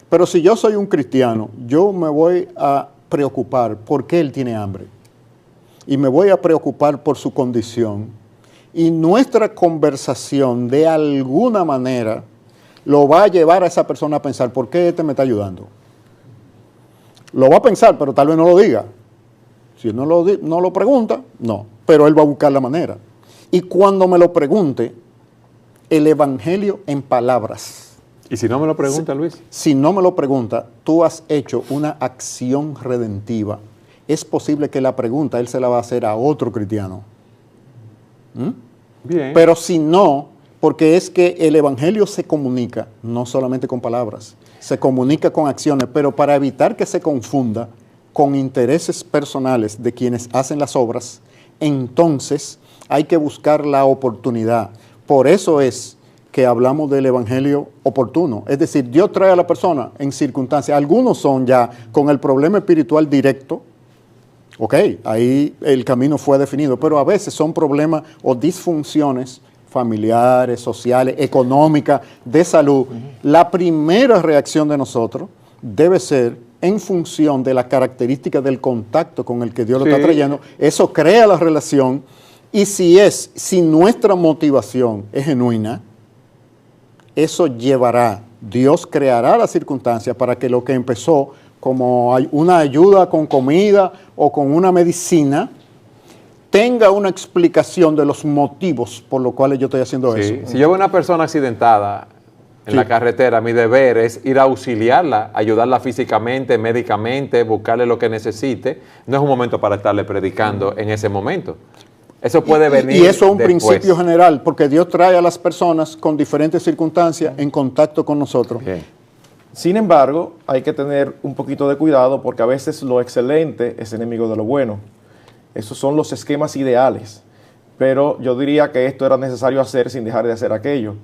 Pero si yo soy un cristiano, yo me voy a preocupar por qué él tiene hambre. Y me voy a preocupar por su condición. Y nuestra conversación, de alguna manera, lo va a llevar a esa persona a pensar, ¿por qué este me está ayudando? Lo va a pensar, pero tal vez no lo diga. Si él no lo pregunta, no. Pero él va a buscar la manera. Y cuando me lo pregunte, el evangelio en palabras. ¿Y si no me lo pregunta, Luis? Si no me lo pregunta, tú has hecho una acción redentiva. Es posible que la pregunta él se la va a hacer a otro cristiano. Bien. Pero si no, porque es que el evangelio se comunica no solamente con palabras, se comunica con acciones, pero para evitar que se confunda con intereses personales de quienes hacen las obras, entonces hay que buscar la oportunidad. Por eso es que hablamos del evangelio oportuno. Es decir, Dios trae a la persona en circunstancias. Algunos son ya con el problema espiritual directo. Ok, ahí el camino fue definido, pero a veces son problemas o disfunciones familiares, sociales, económicas, de salud. La primera reacción de nosotros debe ser en función de las características del contacto con el que Dios lo está trayendo. Eso crea la relación, y si nuestra motivación es genuina, eso llevará, Dios creará las circunstancias para que lo que empezó como una ayuda con comida o con una medicina, tenga una explicación de los motivos por los cuales yo estoy haciendo eso. Si yo veo una persona accidentada en la carretera, mi deber es ir a auxiliarla, ayudarla físicamente, médicamente, buscarle lo que necesite. No es un momento para estarle predicando en ese momento. Eso puede venir y eso es un después. principio general, porque Dios trae a las personas con diferentes circunstancias en contacto con nosotros. Bien. Sin embargo, hay que tener un poquito de cuidado porque a veces lo excelente es enemigo de lo bueno. Esos son los esquemas ideales. Pero yo diría que esto era necesario hacer sin dejar de hacer aquello.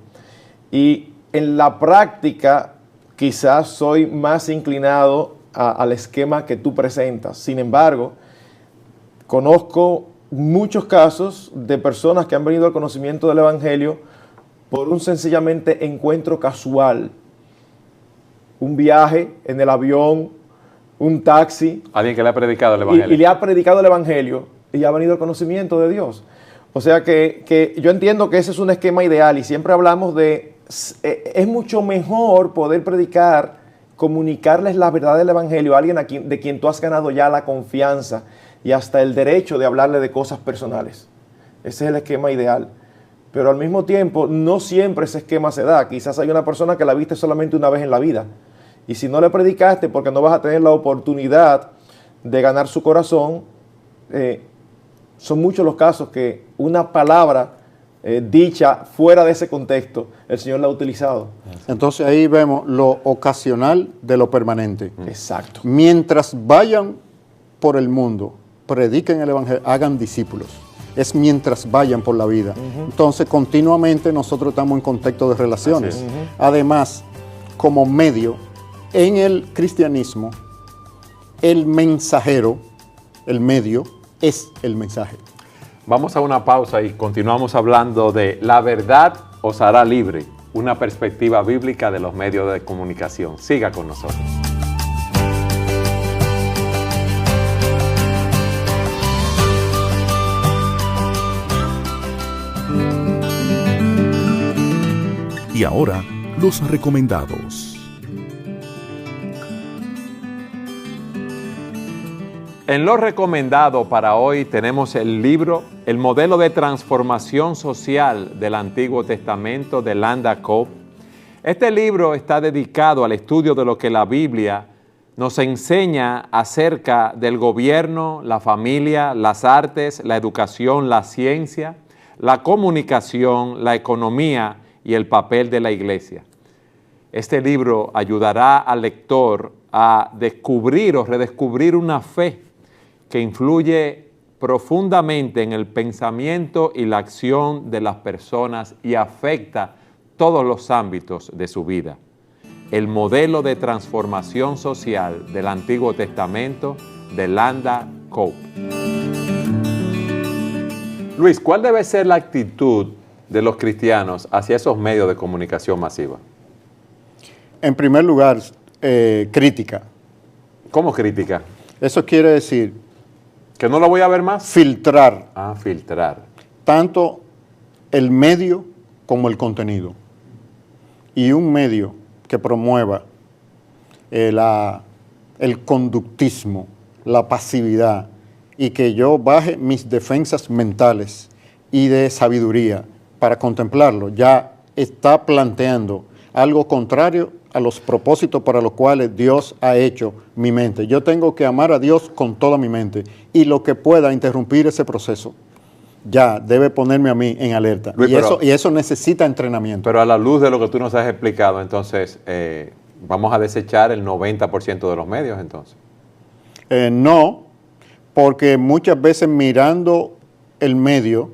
Y en la práctica, quizás soy más inclinado al esquema que tú presentas. Sin embargo, conozco muchos casos de personas que han venido al conocimiento del Evangelio por un sencillamente encuentro casual. Un viaje en el avión, un taxi. Alguien que le ha predicado el Evangelio. Y le ha predicado el Evangelio y ha venido al conocimiento de Dios. O sea que yo entiendo que ese es un esquema ideal y siempre hablamos de, es mucho mejor poder predicar, comunicarles la verdad del Evangelio a alguien de quien tú has ganado ya la confianza y hasta el derecho de hablarle de cosas personales. Ese es el esquema ideal. Pero al mismo tiempo, no siempre ese esquema se da. Quizás hay una persona que la viste solamente una vez en la vida. Y si no le predicaste porque no vas a tener la oportunidad de ganar su corazón, son muchos los casos que una palabra dicha fuera de ese contexto, el Señor la ha utilizado. Entonces ahí vemos lo ocasional de lo permanente. Exacto. Mientras vayan por el mundo, prediquen el Evangelio, hagan discípulos. Es mientras vayan por la vida. Entonces, continuamente nosotros estamos en contexto de relaciones. Además, como medio, en el cristianismo, el mensajero, el medio, es el mensaje. Vamos a una pausa y continuamos hablando de la verdad os hará libre, una perspectiva bíblica de los medios de comunicación. Siga con nosotros. Y ahora, los recomendados. En lo recomendado para hoy tenemos el libro El modelo de transformación social del Antiguo Testamento de Landa Cope. Este libro está dedicado al estudio de lo que la Biblia nos enseña acerca del gobierno, la familia, las artes, la educación, la ciencia, la comunicación, la economía y el papel de la iglesia. Este libro ayudará al lector a descubrir o redescubrir una fe que influye profundamente en el pensamiento y la acción de las personas y afecta todos los ámbitos de su vida. El modelo de transformación social del Antiguo Testamento de Landa Cope. Luis, ¿cuál debe ser la actitud de los cristianos hacia esos medios de comunicación masiva? En primer lugar, crítica. ¿Cómo crítica? Eso quiere decir ¿Que no lo voy a ver más? filtrar Filtrar. tanto el medio como el contenido. Y un medio que promueva el conductismo, la pasividad, y que yo baje mis defensas mentales y de sabiduría para contemplarlo, ya está planteando algo contrario a los propósitos para los cuales Dios ha hecho mi mente. Yo tengo que amar a Dios con toda mi mente, y lo que pueda interrumpir ese proceso ya debe ponerme a mí en alerta. Luis, Y eso necesita entrenamiento. Pero a la luz de lo que tú nos has explicado, entonces, ¿vamos a desechar el 90% de los medios entonces? No, porque muchas veces mirando el medio,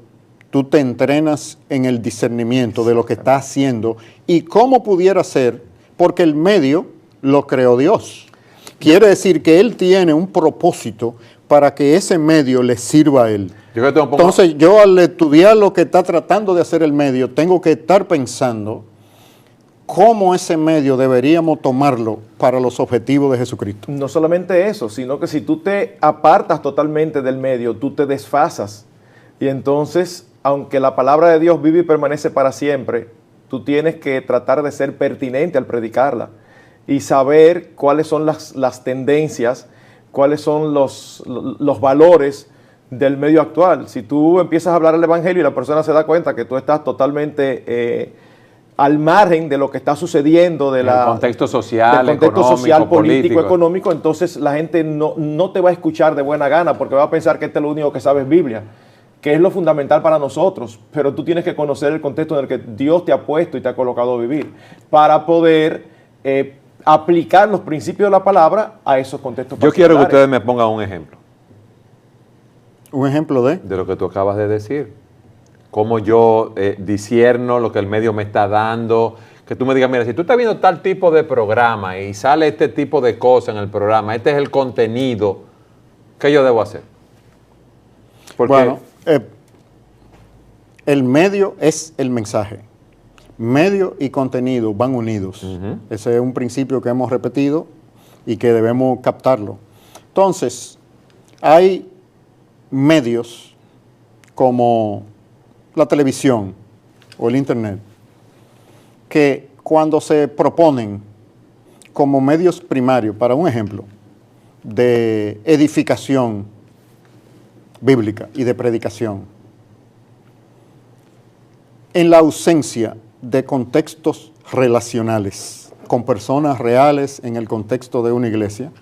tú te entrenas en el discernimiento de lo que está haciendo y cómo pudiera ser, porque el medio lo creó Dios. Quiere decir que Él tiene un propósito para que ese medio le sirva a Él. Entonces, yo al estudiar lo que está tratando de hacer el medio, tengo que estar pensando cómo ese medio deberíamos tomarlo para los objetivos de Jesucristo. No solamente eso, sino que si tú te apartas totalmente del medio, tú te desfasas. Y entonces, aunque la palabra de Dios vive y permanece para siempre, tú tienes que tratar de ser pertinente al predicarla y saber cuáles son las tendencias, cuáles son los valores del medio actual. Si tú empiezas a hablar el evangelio y la persona se da cuenta que tú estás totalmente al margen de lo que está sucediendo del contexto social, del contexto económico, social, político, político, económico, entonces la gente no te va a escuchar de buena gana porque va a pensar que este es lo único que sabe es Biblia, que es lo fundamental para nosotros, pero tú tienes que conocer el contexto en el que Dios te ha puesto y te ha colocado a vivir para poder aplicar los principios de la palabra a esos contextos particulares. Yo quiero que ustedes me pongan un ejemplo. ¿Un ejemplo de? De lo que tú acabas de decir. Cómo yo discierno lo que el medio me está dando. Que tú me digas, mira, si tú estás viendo tal tipo de programa y sale este tipo de cosas en el programa, este es el contenido, ¿qué yo debo hacer? Porque bueno, el medio es el mensaje. Medio y contenido van unidos. Ese es un principio que hemos repetido y que debemos captarlo. Entonces, hay medios como la televisión o el internet que cuando se proponen como medios primarios, para un ejemplo, de edificación bíblica y de predicación, en la ausencia de contextos relacionales con personas reales en el contexto de una iglesia,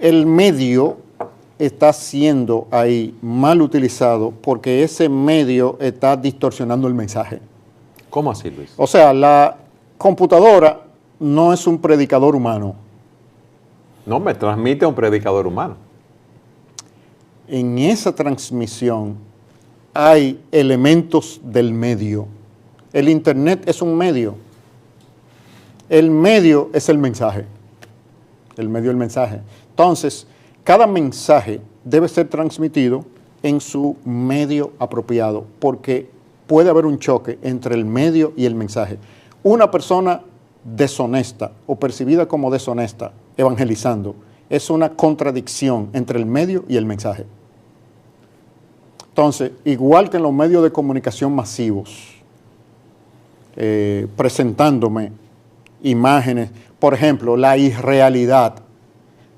el medio está siendo ahí mal utilizado porque ese medio está distorsionando el mensaje. ¿Cómo así, Luis? O sea, la computadora no es un predicador humano. No, me transmite a un predicador humano. En esa transmisión hay elementos del medio. El internet es un medio. El medio es el mensaje. El medio es el mensaje. Entonces, cada mensaje debe ser transmitido en su medio apropiado, porque puede haber un choque entre el medio y el mensaje. Una persona deshonesta o percibida como deshonesta, evangelizando, es una contradicción entre el medio y el mensaje. Entonces, igual que en los medios de comunicación masivos, presentándome imágenes, por ejemplo, la irrealidad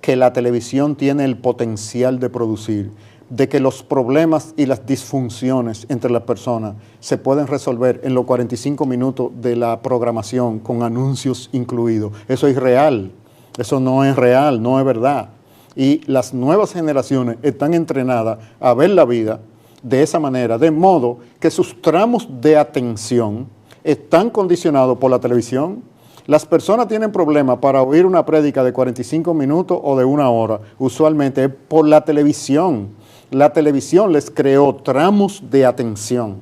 que la televisión tiene el potencial de producir, de que los problemas y las disfunciones entre las personas se pueden resolver en los 45 minutos de la programación con anuncios incluidos. Eso es irreal, eso no es real, no es verdad. Y las nuevas generaciones están entrenadas a ver la vida de esa manera, de modo que sus tramos de atención están condicionados por la televisión. Las personas tienen problemas para oír una prédica de 45 minutos o de 1 hora, usualmente es por la televisión. La televisión les creó tramos de atención.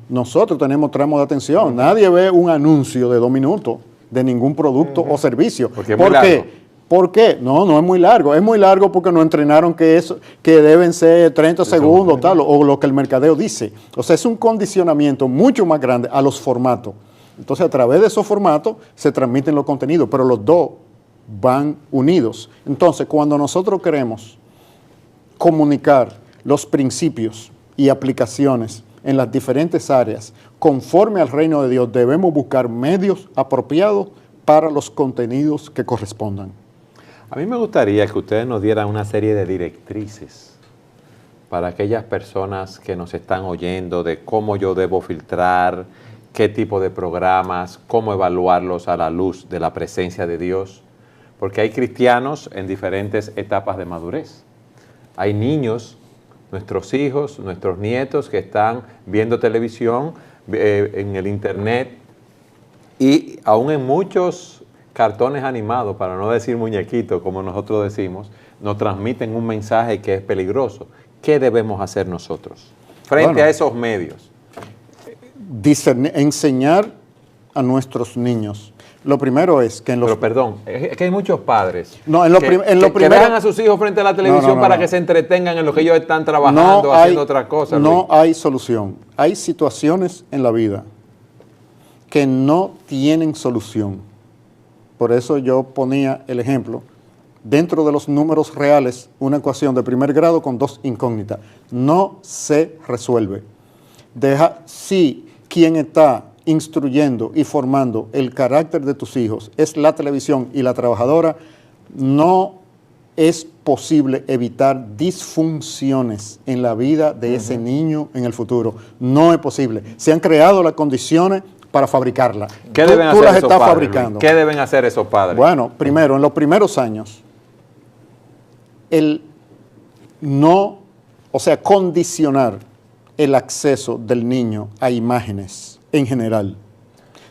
Nosotros tenemos tramos de atención. Nadie ve un anuncio de 2 minutos de ningún producto o servicio. Porque es muy largo. ¿Por qué? No, no es muy largo. Es muy largo porque nos entrenaron que deben ser 30 segundos, tal, o lo que el mercadeo dice. O sea, es un condicionamiento mucho más grande a los formatos. Entonces, a través de esos formatos se transmiten los contenidos, pero los dos van unidos. Entonces, cuando nosotros queremos comunicar los principios y aplicaciones en las diferentes áreas conforme al reino de Dios, debemos buscar medios apropiados para los contenidos que correspondan. A mí me gustaría que ustedes nos dieran una serie de directrices para aquellas personas que nos están oyendo de cómo yo debo filtrar, qué tipo de programas, cómo evaluarlos a la luz de la presencia de Dios, porque hay cristianos en diferentes etapas de madurez. Hay niños, nuestros hijos, nuestros nietos que están viendo televisión, en el internet, y aún en muchos cartones animados, para no decir muñequitos, como nosotros decimos, nos transmiten un mensaje que es peligroso. ¿Qué debemos hacer nosotros frente a esos medios? Enseñar a nuestros niños. Lo primero es que en los... Pero perdón, es que hay muchos padres que dejan a sus hijos frente a la televisión para que se entretengan en lo que ellos están trabajando, haciendo otra cosa. No hay solución. Hay situaciones en la vida que no tienen solución. Por eso yo ponía el ejemplo, dentro de los números reales, una ecuación de primer grado con dos incógnitas. No se resuelve. Si quien está instruyendo y formando el carácter de tus hijos es la televisión y la trabajadora, no es posible evitar disfunciones en la vida de ese niño en el futuro. No es posible. Se han creado las condiciones para fabricarla. ¿Qué deben hacer las esos estás padres, fabricando. ¿Qué deben hacer esos padres? Bueno, primero, en los primeros años, condicionar el acceso del niño a imágenes en general,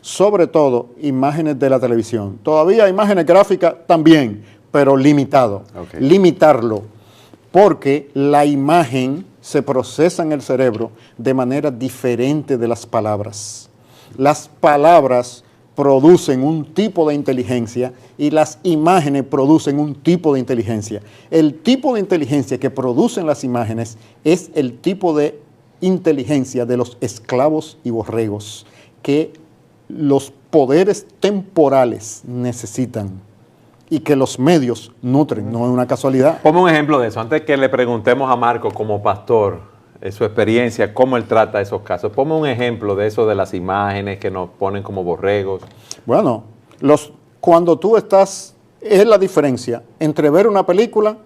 sobre todo imágenes de la televisión. Todavía imágenes gráficas también, pero limitado. Okay. Limitarlo, porque la imagen se procesa en el cerebro de manera diferente de las palabras. Las palabras producen un tipo de inteligencia y las imágenes producen un tipo de inteligencia. El tipo de inteligencia que producen las imágenes es el tipo de inteligencia de los esclavos y borregos que los poderes temporales necesitan y que los medios nutren, no es una casualidad. Ponme un ejemplo de eso, antes que le preguntemos a Marco como pastor, su experiencia, cómo él trata esos casos. Ponme un ejemplo de eso de las imágenes que nos ponen como borregos. Bueno, cuando tú estás, es la diferencia entre ver una película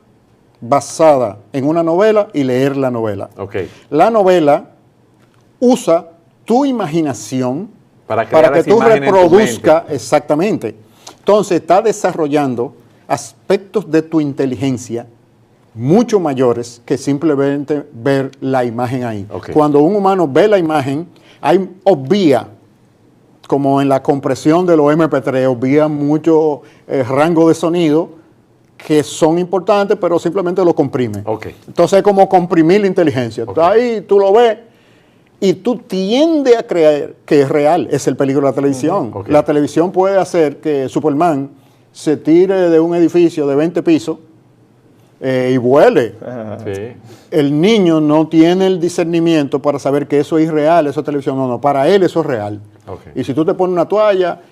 basada en una novela y leer la novela. Okay. La novela usa tu imaginación para que tú reproduzcas exactamente. Entonces está desarrollando aspectos de tu inteligencia mucho mayores que simplemente ver la imagen ahí. Okay. Cuando un humano ve la imagen, obvia, como en la compresión de los MP3, obvia mucho rango de sonido que son importantes, pero simplemente lo comprime. Okay. Entonces es como comprimir la inteligencia. Okay. Ahí tú lo ves y tú tiendes a creer que es real. Es el peligro de la televisión. Okay. La televisión puede hacer que Superman se tire de un edificio de 20 pisos y vuele. Sí. El niño no tiene el discernimiento para saber que eso es irreal, eso es televisión. No, para él eso es real. Okay. Y si tú te pones una toalla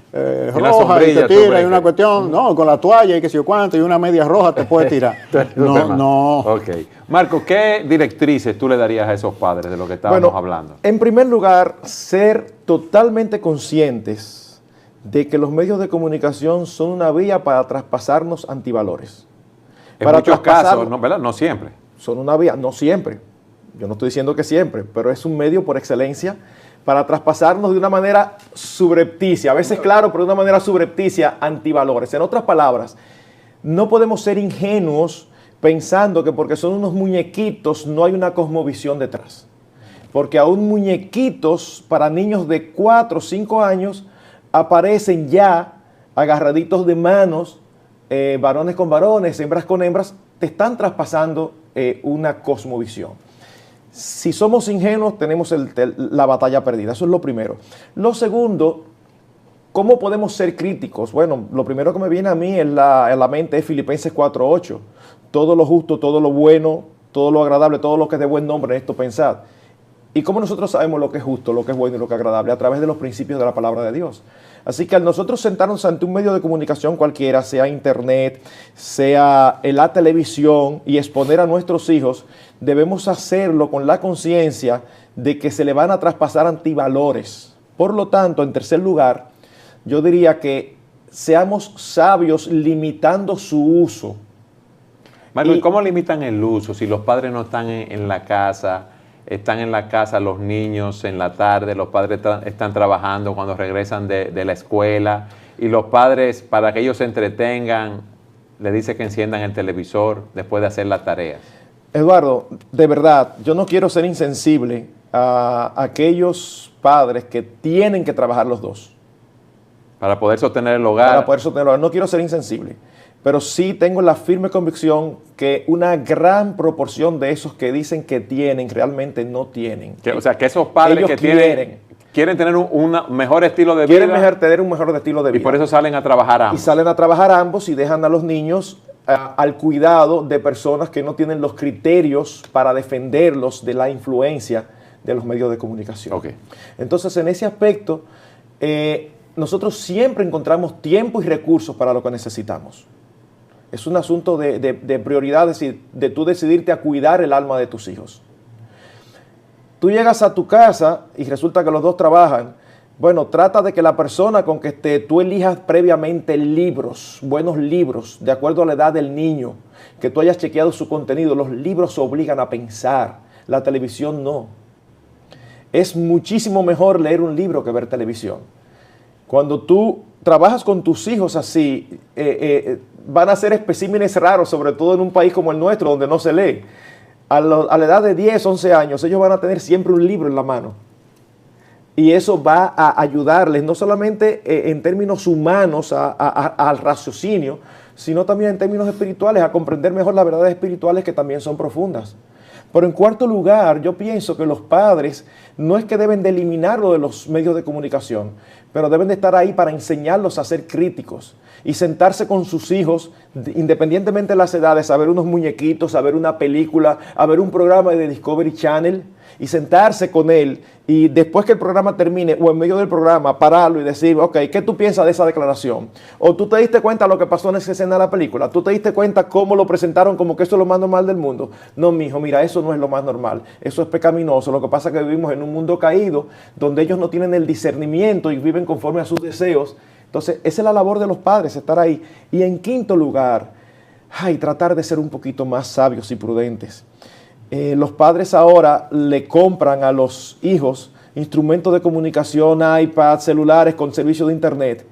roja y te tiras y una cuestión, no, con la toalla y que sé yo cuánto y una media roja te puede tirar. No. Ok. Marco, ¿qué directrices tú le darías a esos padres de lo que estábamos hablando? En primer lugar, ser totalmente conscientes de que los medios de comunicación son una vía para traspasarnos antivalores. En muchos casos, ¿no? ¿Verdad? No siempre. Son una vía, no siempre. Yo no estoy diciendo que siempre, pero es un medio por excelencia para traspasarnos de una manera subrepticia, a veces claro, pero de una manera subrepticia, antivalores. En otras palabras, no podemos ser ingenuos pensando que porque son unos muñequitos no hay una cosmovisión detrás. Porque aún muñequitos para niños de 4 o 5 años aparecen ya agarraditos de manos, varones con varones, hembras con hembras, te están traspasando una cosmovisión. Si somos ingenuos, tenemos la batalla perdida. Eso es lo primero. Lo segundo ¿Cómo podemos ser críticos? Bueno, lo primero que me viene a mí en la mente es Filipenses 4:8. Todo lo justo, todo lo bueno, todo lo agradable, todo lo que es de buen nombre, en esto pensad. ¿Y cómo nosotros sabemos lo que es justo, lo que es bueno y lo que es agradable? A través de los principios de la palabra de Dios. Así que al nosotros sentarnos ante un medio de comunicación cualquiera, sea internet, sea la televisión, y exponer a nuestros hijos, debemos hacerlo con la conciencia de que se le van a traspasar antivalores. Por lo tanto, en tercer lugar, yo diría que seamos sabios limitando su uso. Marco, ¿y cómo limitan el uso si los padres no están en la casa? Están en la casa los niños en la tarde, los padres están trabajando cuando regresan de la escuela, y los padres, para que ellos se entretengan, le dicen que enciendan el televisor después de hacer las tareas. Eduardo, de verdad, yo no quiero ser insensible a aquellos padres que tienen que trabajar los dos. Para poder sostener el hogar. Para poder sostener el hogar. No quiero ser insensible, pero sí tengo la firme convicción que una gran proporción de esos que dicen que tienen, realmente no tienen. O sea, que esos padres que quieren tener un mejor estilo de vida. Quieren tener un mejor estilo de vida. Y por eso salen a trabajar ambos. Y salen a trabajar ambos y dejan a los niños al cuidado de personas que no tienen los criterios para defenderlos de la influencia de los medios de comunicación. Okay. Entonces, en ese aspecto, nosotros siempre encontramos tiempo y recursos para lo que necesitamos. Es un asunto de prioridades y de tú decidirte a cuidar el alma de tus hijos. Tú llegas a tu casa y resulta que los dos trabajan. Bueno, trata de que la persona con que tú elijas previamente libros, buenos libros, de acuerdo a la edad del niño, que tú hayas chequeado su contenido. Los libros obligan a pensar, la televisión no. Es muchísimo mejor leer un libro que ver televisión. Cuando tú trabajas con tus hijos así, van a ser especímenes raros, sobre todo en un país como el nuestro, donde no se lee. A la edad de 10, 11 años, ellos van a tener siempre un libro en la mano. Y eso va a ayudarles, no solamente en términos humanos al raciocinio, sino también en términos espirituales, a comprender mejor las verdades espirituales, que también son profundas. Pero en cuarto lugar, yo pienso que los padres no es que deben de eliminarlo de los medios de comunicación, pero deben de estar ahí para enseñarlos a ser críticos y sentarse con sus hijos, independientemente de las edades, a ver unos muñequitos, a ver una película, a ver un programa de Discovery Channel, y sentarse con él, y después que el programa termine o en medio del programa pararlo y decir, ok, ¿qué tú piensas de esa declaración? O tú te diste cuenta de lo que pasó en esa escena de la película, tú te diste cuenta cómo lo presentaron como que eso es lo más normal del mundo. No, mijo, mira, eso no es lo más normal, eso es pecaminoso. Lo que pasa es que vivimos en un mundo caído donde ellos no tienen el discernimiento y viven conforme a sus deseos. Entonces, esa es la labor de los padres, estar ahí. Y en quinto lugar, tratar de ser un poquito más sabios y prudentes. Los padres ahora le compran a los hijos instrumentos de comunicación, iPad, celulares con servicio de internet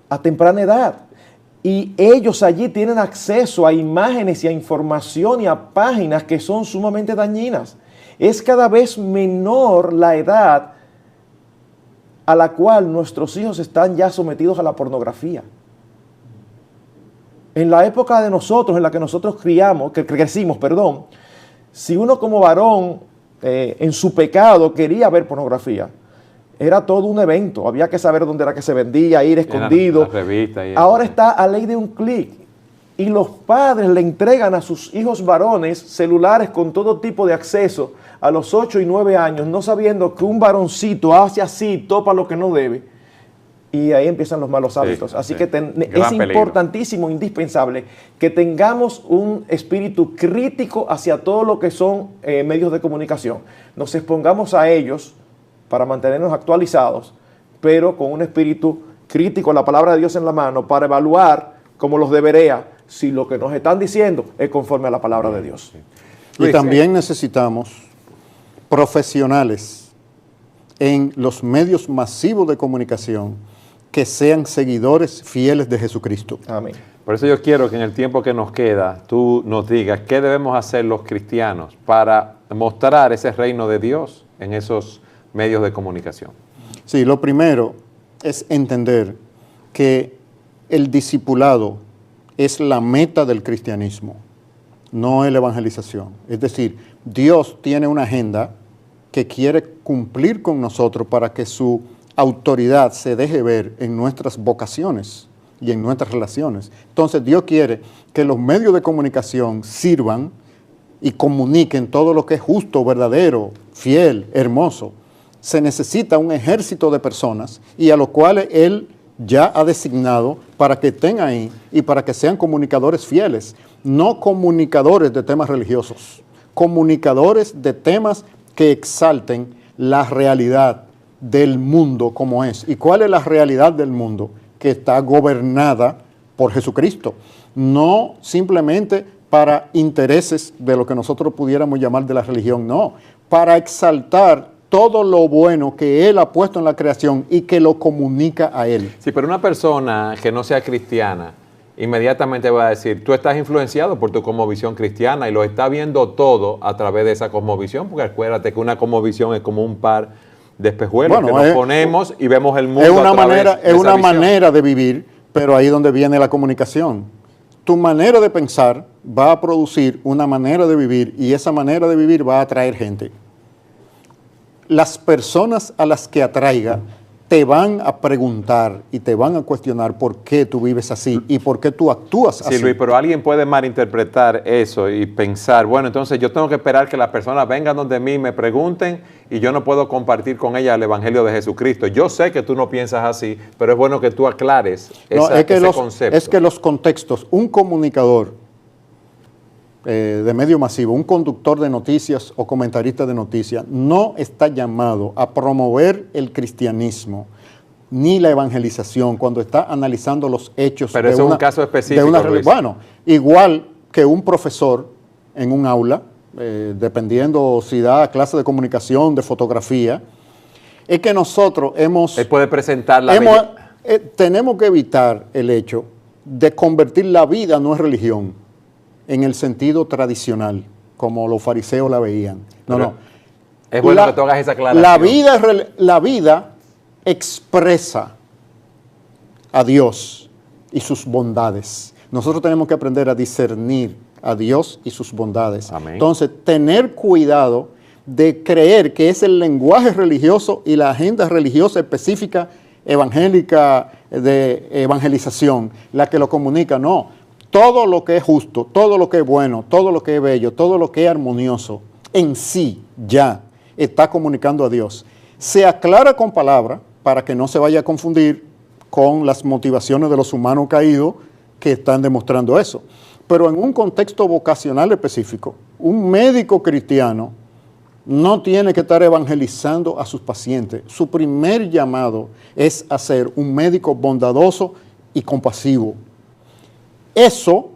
a temprana edad. Y ellos allí tienen acceso a imágenes y a información y a páginas que son sumamente dañinas. Es cada vez menor la edad a la cual nuestros hijos están ya sometidos a la pornografía. En la época de nosotros, en la que nosotros crecimos, si uno como varón en su pecado quería ver pornografía, era todo un evento, había que saber dónde era que se vendía, ir escondido. La revista y ahora está a ley de un clic. Y los padres le entregan a sus hijos varones celulares con todo tipo de acceso a los 8 y 9 años, no sabiendo que un varoncito hace así, topa lo que no debe. Y ahí empiezan los malos hábitos. Así que es importantísimo, indispensable, que tengamos un espíritu crítico hacia todo lo que son medios de comunicación. Nos expongamos a ellos para mantenernos actualizados, pero con un espíritu crítico, la palabra de Dios en la mano, para evaluar, como los debería, si lo que nos están diciendo es conforme a la palabra de Dios. Y también necesitamos profesionales en los medios masivos de comunicación que sean seguidores fieles de Jesucristo. Amén. Por eso yo quiero que en el tiempo que nos queda, tú nos digas qué debemos hacer los cristianos para mostrar ese reino de Dios en esos medios de comunicación. Sí, lo primero es entender que el discipulado es la meta del cristianismo, no es la evangelización. Es decir, Dios tiene una agenda que quiere cumplir con nosotros para que su autoridad se deje ver en nuestras vocaciones y en nuestras relaciones. Entonces Dios quiere que los medios de comunicación sirvan y comuniquen todo lo que es justo, verdadero, fiel, hermoso. Se necesita un ejército de personas y a los cuales Él ya ha designado para que estén ahí y para que sean comunicadores fieles, no comunicadores de temas religiosos, comunicadores de temas que exalten la realidad del mundo como es. ¿Y cuál es la realidad del mundo? Que está gobernada por Jesucristo, no simplemente para intereses de lo que nosotros pudiéramos llamar de la religión, no, para exaltar todo lo bueno que Él ha puesto en la creación y que lo comunica a Él. Sí, pero una persona que no sea cristiana, inmediatamente va a decir, tú estás influenciado por tu cosmovisión cristiana y lo está viendo todo a través de esa cosmovisión, porque acuérdate que una cosmovisión es como un par de espejuelos que nos ponemos y vemos el mundo es una a través manera, de es esa una visión. manera de vivir, pero ahí es donde viene la comunicación. Tu manera de pensar va a producir una manera de vivir y esa manera de vivir va a atraer gente. Las personas a las que atraiga te van a preguntar y te van a cuestionar por qué tú vives así y por qué tú actúas así. Sí, Luis, pero alguien puede malinterpretar eso y pensar, bueno, entonces yo tengo que esperar que las personas vengan donde mí y me pregunten y yo no puedo compartir con ellas el Evangelio de Jesucristo. Yo sé que tú no piensas así, pero es bueno que tú aclares ese concepto. Es que los contextos, un comunicador de medio masivo, un conductor de noticias o comentarista de noticias, no está llamado a promover el cristianismo ni la evangelización cuando está analizando los hechos. Pero eso es un caso específico, Luis. Bueno, igual que un profesor en un aula, dependiendo si da clase de comunicación, de fotografía, es que nosotros hemos... Él puede presentar la tenemos que evitar el hecho de convertir la vida no es religión en el sentido tradicional, como los fariseos la veían. No. Es bueno que tú hagas esa aclaración. La vida expresa a Dios y sus bondades. Nosotros tenemos que aprender a discernir a Dios y sus bondades. Amén. Entonces, tener cuidado de creer que es el lenguaje religioso y la agenda religiosa específica evangélica de evangelización la que lo comunica. No. Todo lo que es justo, todo lo que es bueno, todo lo que es bello, todo lo que es armonioso, en sí ya está comunicando a Dios. Se aclara con palabra para que no se vaya a confundir con las motivaciones de los humanos caídos que están demostrando eso. Pero en un contexto vocacional específico, un médico cristiano no tiene que estar evangelizando a sus pacientes. Su primer llamado es a ser un médico bondadoso y compasivo. Eso,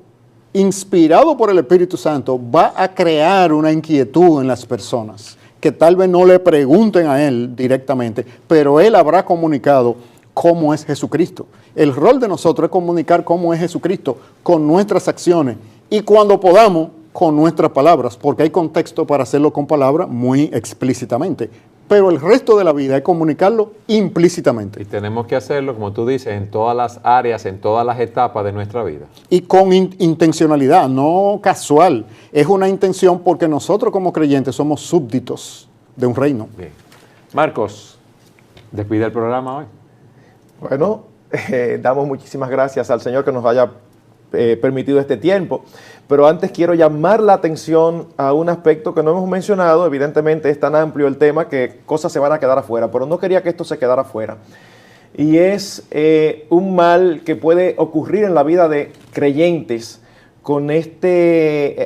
inspirado por el Espíritu Santo, va a crear una inquietud en las personas, que tal vez no le pregunten a Él directamente, pero Él habrá comunicado cómo es Jesucristo. El rol de nosotros es comunicar cómo es Jesucristo con nuestras acciones y cuando podamos con nuestras palabras, porque hay contexto para hacerlo con palabras muy explícitamente. Pero el resto de la vida es comunicarlo implícitamente. Y tenemos que hacerlo, como tú dices, en todas las áreas, en todas las etapas de nuestra vida. Y con intencionalidad, no casual. Es una intención porque nosotros como creyentes somos súbditos de un reino. Bien. Marcos, despide el programa hoy. Bueno, damos muchísimas gracias al Señor que nos haya permitido este tiempo, pero antes quiero llamar la atención a un aspecto que no hemos mencionado. Evidentemente es tan amplio el tema que cosas se van a quedar afuera, pero no quería que esto se quedara afuera. Y es un mal que puede ocurrir en la vida de creyentes con esta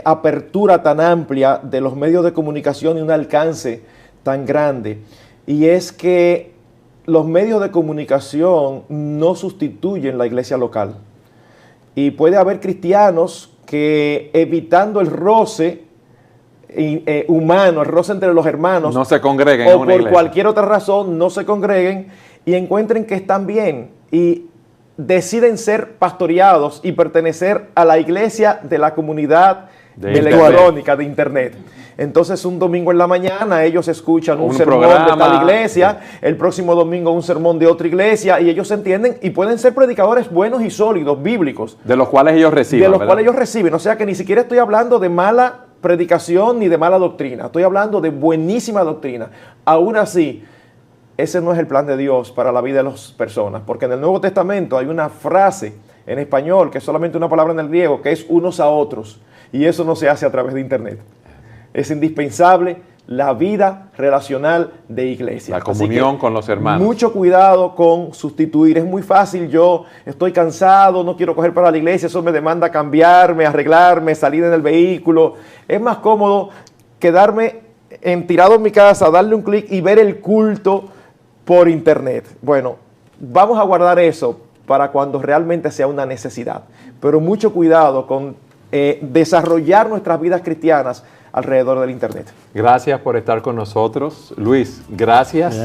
apertura tan amplia de los medios de comunicación y un alcance tan grande. Y es que los medios de comunicación no sustituyen la iglesia local. Y puede haber cristianos que, evitando el roce humano, el roce entre los hermanos, no se congreguen o en una por iglesia. Cualquier otra razón, no se congreguen y encuentren que están bien y deciden ser pastoreados y pertenecer a la iglesia de la comunidad de electrónica, de internet. Entonces, un domingo en la mañana ellos escuchan un sermón de tal iglesia, el próximo domingo un sermón de otra iglesia, y ellos se entienden y pueden ser predicadores buenos y sólidos, bíblicos. De los cuales ellos reciben. De los cuales ellos reciben. O sea que ni siquiera estoy hablando de mala predicación ni de mala doctrina. Estoy hablando de buenísima doctrina. Aún así, ese no es el plan de Dios para la vida de las personas, porque en el Nuevo Testamento hay una frase en español, que es solamente una palabra en el griego, que es unos a otros, y eso no se hace a través de internet. Es indispensable la vida relacional de iglesia. La comunión con los hermanos. Mucho cuidado con sustituir. Es muy fácil, yo estoy cansado, no quiero coger para la iglesia, eso me demanda cambiarme, arreglarme, salir en el vehículo. Es más cómodo quedarme tirado en mi casa, darle un clic y ver el culto por internet. Bueno, vamos a guardar eso para cuando realmente sea una necesidad. Pero mucho cuidado con desarrollar nuestras vidas cristianas alrededor del internet. Gracias por estar con nosotros. Luis, gracias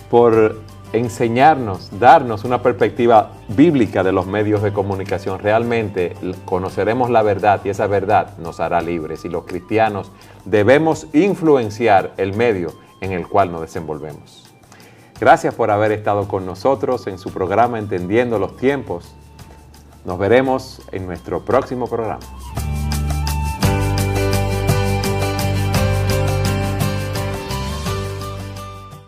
por enseñarnos, darnos una perspectiva bíblica de los medios de comunicación. Realmente conoceremos la verdad y esa verdad nos hará libres, y los cristianos debemos influenciar el medio en el cual nos desenvolvemos. Gracias por haber estado con nosotros en su programa Entendiendo los Tiempos. Nos veremos en nuestro próximo programa.